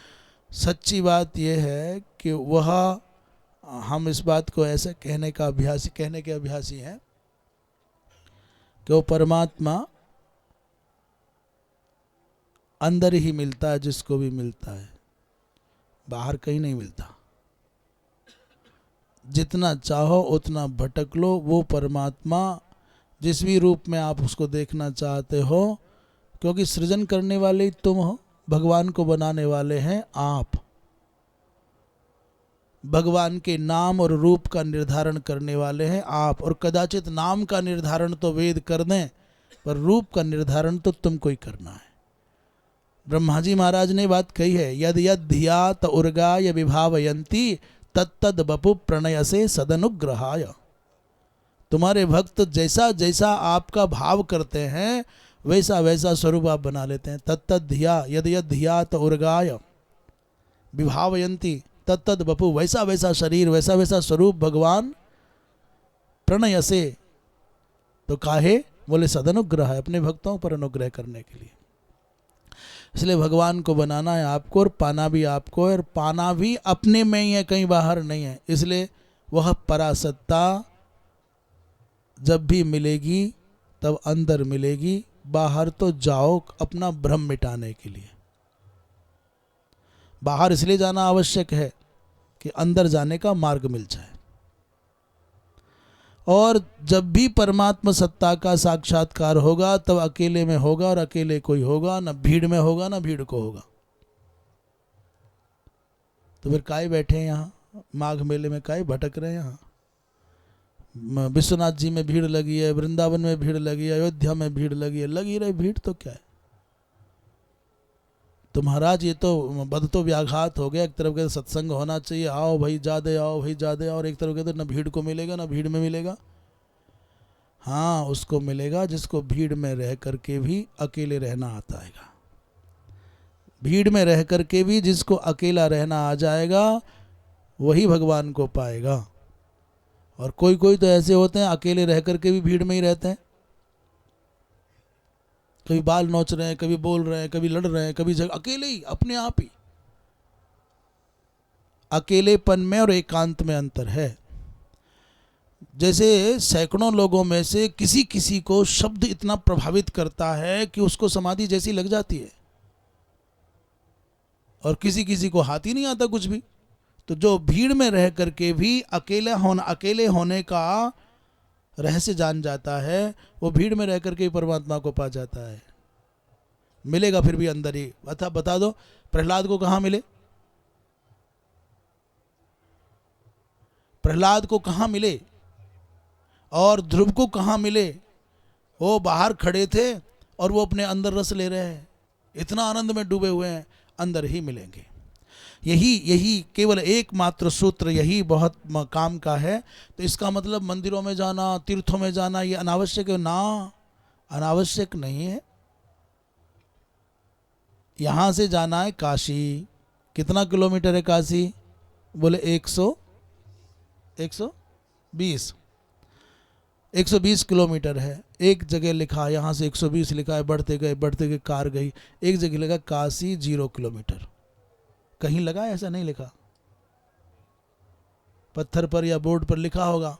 सच्ची बात यह है कि वह हम इस बात को ऐसे कहने के अभ्यासी हैं कि वो परमात्मा अंदर ही मिलता है, जिसको भी मिलता है, बाहर कहीं नहीं मिलता। जितना चाहो उतना भटक लो, वो परमात्मा जिस भी रूप में आप उसको देखना चाहते हो, क्योंकि सृजन करने वाले तुम हो, भगवान को बनाने वाले हैं आप। भगवान के नाम और रूप का निर्धारण करने वाले हैं आप। और कदाचित नाम का निर्धारण तो वेद कर दें, पर रूप का निर्धारण तो तुमको ही करना है। ब्रह्मा जी महाराज ने बात कही है, यद यद धियात उर्गाय विभावयंती तत्तद बपु प्रणय से सदनुग्रहाय। तुम्हारे भक्त जैसा जैसा आपका भाव करते हैं वैसा वैसा स्वरूप आप बना लेते हैं। तत्तद धिया यद यद धियात उर्गाय विभावयंती तत्तद बपु, वैसा वैसा शरीर वैसा वैसा स्वरूप भगवान प्रणय से, तो काहे? बोले सदनुग्रह है, अपने भक्तों पर अनुग्रह करने के लिए। इसलिए भगवान को बनाना है आपको और पाना भी आपको है, और पाना भी अपने में ही है, कहीं बाहर नहीं है। इसलिए वह परासत्ता जब भी मिलेगी तब अंदर मिलेगी, बाहर तो जाओ अपना भ्रम मिटाने के लिए। बाहर इसलिए जाना आवश्यक है कि अंदर जाने का मार्ग मिल जाए। और जब भी परमात्मा सत्ता का साक्षात्कार होगा तब अकेले में होगा, और अकेले कोई होगा न भीड़ में होगा न भीड़ को होगा। तो फिर काहे बैठे हैं यहाँ माघ मेले में, काहे भटक रहे हैं? यहाँ विश्वनाथ जी में भीड़ लगी है, वृंदावन में भीड़ लगी है, अयोध्या में भीड़ लगी है, लगी रही भीड़ तो क्या है। तो महाराज ये तो बद तो व्याघात हो गया। एक तरफ कहते सत्संग होना चाहिए, आओ भाई जादे आओ भाई जादे, और एक तरफ कहते न भीड़ को मिलेगा न भीड़ में मिलेगा। हाँ, उसको मिलेगा जिसको भीड़ में रह करके भी अकेले रहना आता है। भीड़ में रह करके भी जिसको अकेला रहना आ जाएगा वही भगवान को पाएगा। और कोई कोई तो ऐसे होते हैं अकेले रह करके भी भीड़ में ही रहते हैं, कभी बाल नोच रहे हैं, कभी बोल रहे हैं, कभी लड़ रहे हैं, कभी अकेले ही, अपने आप ही। अकेलेपन में और एकांत में अंतर है। जैसे सैकड़ों लोगों में से किसी किसी को शब्द इतना प्रभावित करता है कि उसको समाधि जैसी लग जाती है, और किसी किसी को हाथ ही नहीं आता कुछ भी। तो जो भीड़ में रह करके भी अकेले होने का रहस्य जान जाता है, वो भीड़ में रह करके भी परमात्मा को पा जाता है। मिलेगा फिर भी अंदर ही। बता दो, प्रहलाद को कहाँ मिले? प्रहलाद को कहाँ मिले और ध्रुव को कहाँ मिले? वो बाहर खड़े थे और वो अपने अंदर रस ले रहे हैं, इतना आनंद में डूबे हुए हैं। अंदर ही मिलेंगे। यही केवल एकमात्र सूत्र यही बहुत काम का है। तो इसका मतलब मंदिरों में जाना, तीर्थों में जाना ये अनावश्यक है ना? अनावश्यक नहीं है। यहाँ से जाना है काशी। कितना किलोमीटर है काशी? बोले 120 किलोमीटर है। एक जगह लिखा, यहाँ से 120 लिखा है, बढ़ते गए कार गई। एक जगह लगा काशी 0 किलोमीटर। कहीं लगा ऐसा नहीं लिखा, पत्थर पर या बोर्ड पर लिखा होगा।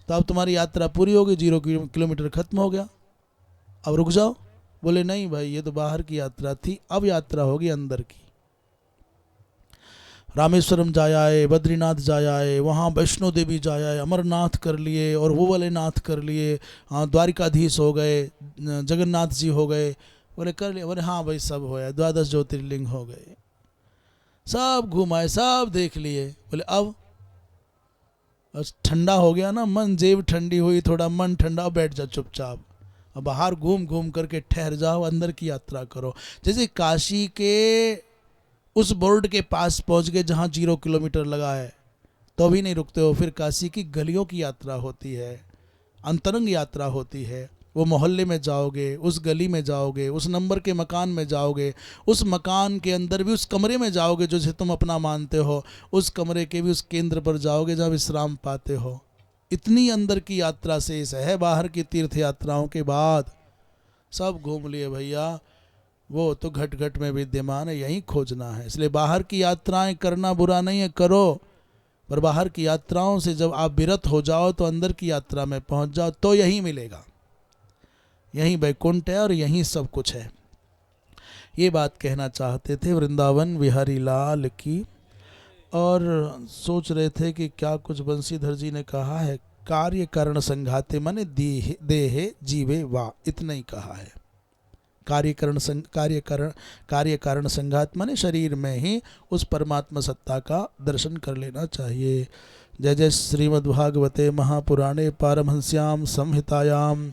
तो अब तुम्हारी यात्रा पूरी होगी, 0 किलोमीटर खत्म हो गया, अब रुक जाओ। बोले नहीं भाई, ये तो बाहर की यात्रा थी, अब यात्रा होगी अंदर की। रामेश्वरम जाया है, बद्रीनाथ जाया है, वहाँ वैष्णो देवी जाया है, अमरनाथ कर लिए और वो वाले नाथ कर लिए, हाँ द्वारिकाधीश हो गए, जगन्नाथ जी हो गए। बोले कर लिए? बोले हाँ भाई सब हो गया, 12 ज्योतिर्लिंग हो गए, सब घुमाए, सब देख लिए। बोले अब ठंडा हो गया ना मन, जेब ठंडी हुई, थोड़ा मन ठंडा, बैठ जा चुपचाप। अब बाहर घूम घूम करके ठहर जाओ, अंदर की यात्रा करो। जैसे काशी के उस बोर्ड के पास पहुंच गए जहाँ 0 किलोमीटर लगा है, तो भी नहीं रुकते हो। फिर काशी की गलियों की यात्रा होती है, अंतरंग यात्रा होती है। वो मोहल्ले में जाओगे, उस गली में जाओगे, उस नंबर के मकान में जाओगे, उस मकान के अंदर भी उस कमरे में जाओगे जो जिसे तुम अपना मानते हो, उस कमरे के भी उस केंद्र पर जाओगे जहाँ विश्राम पाते हो। इतनी अंदर की यात्रा शेष है। बाहर की तीर्थ यात्राओं के बाद सब घूम लिए भैया, वो तो घट घट में विद्यमान है, यहीं खोजना है। इसलिए बाहर की यात्राएं करना बुरा नहीं है, करो, पर बाहर की यात्राओं से जब आप विरत हो जाओ तो अंदर की यात्रा में पहुंच जाओ, तो यही मिलेगा। यहीं वैकुंठ है और यहीं सब कुछ है। ये बात कहना चाहते थे वृंदावन बिहारी लाल की। और सोच रहे थे कि क्या कुछ बंसीधर जी ने कहा है, कार्य कारण संघाते माने देहे जीवे वा, इतना ही कहा है। कार्य कारण संघात माने शरीर में ही उस परमात्मा सत्ता का दर्शन कर लेना चाहिए। जय जय श्रीमद्भागवते महापुराणे पारमहंस्याम संहितायाम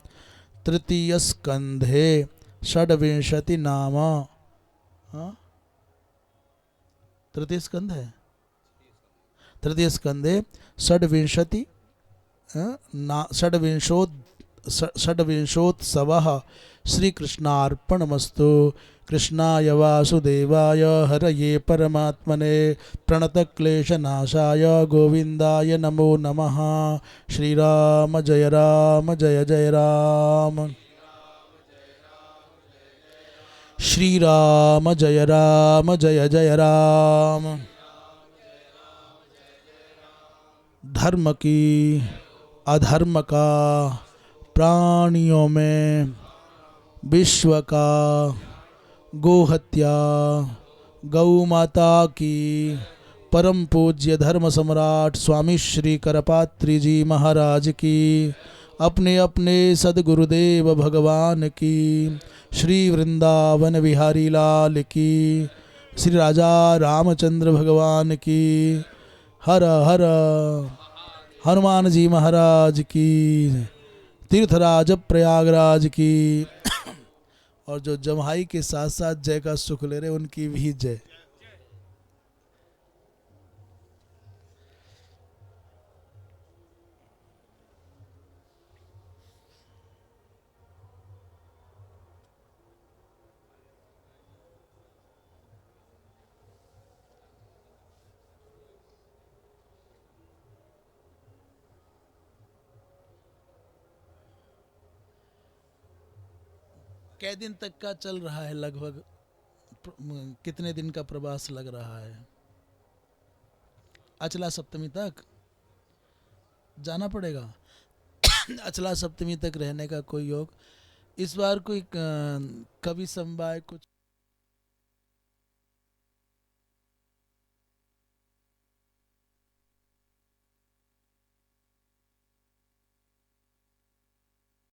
तृतीय स्कंधे षड्विंशति नाम, तृतीय स्कंध है, तृतीय स्कंधे षड्विंशति षड्विंशोत्सवः श्रीकृष्णार्पणमस्तु। कृष्णाय वासुदेवाय हरये परमात्मने प्रणतक्लेशनाशाय गोविन्दाय नमो नमः। श्रीराम जय जय राम, श्रीराम जय जय राम। धर्म की अधर्म का, प्राणियों में विश्व का, गोहत्या, गौ माता की, परम पूज्य धर्म सम्राट स्वामी श्री करपात्री जी महाराज की, अपने अपने सदगुरुदेव भगवान की, श्री वृंदावन बिहारी लाल की, श्री राजा रामचंद्र भगवान की, हर हर हनुमान जी महाराज की, तीर्थराज प्रयागराज की, और जो जम्हाई के साथ साथ जय का सुख ले रहे उनकी भी जय। कै दिन तक का चल रहा है लगभग, कितने दिन का प्रवास लग रहा है? अचला सप्तमी तक जाना पड़ेगा। अचला सप्तमी तक रहने का कोई योग? इस बार कोई कवि समवाय कुछ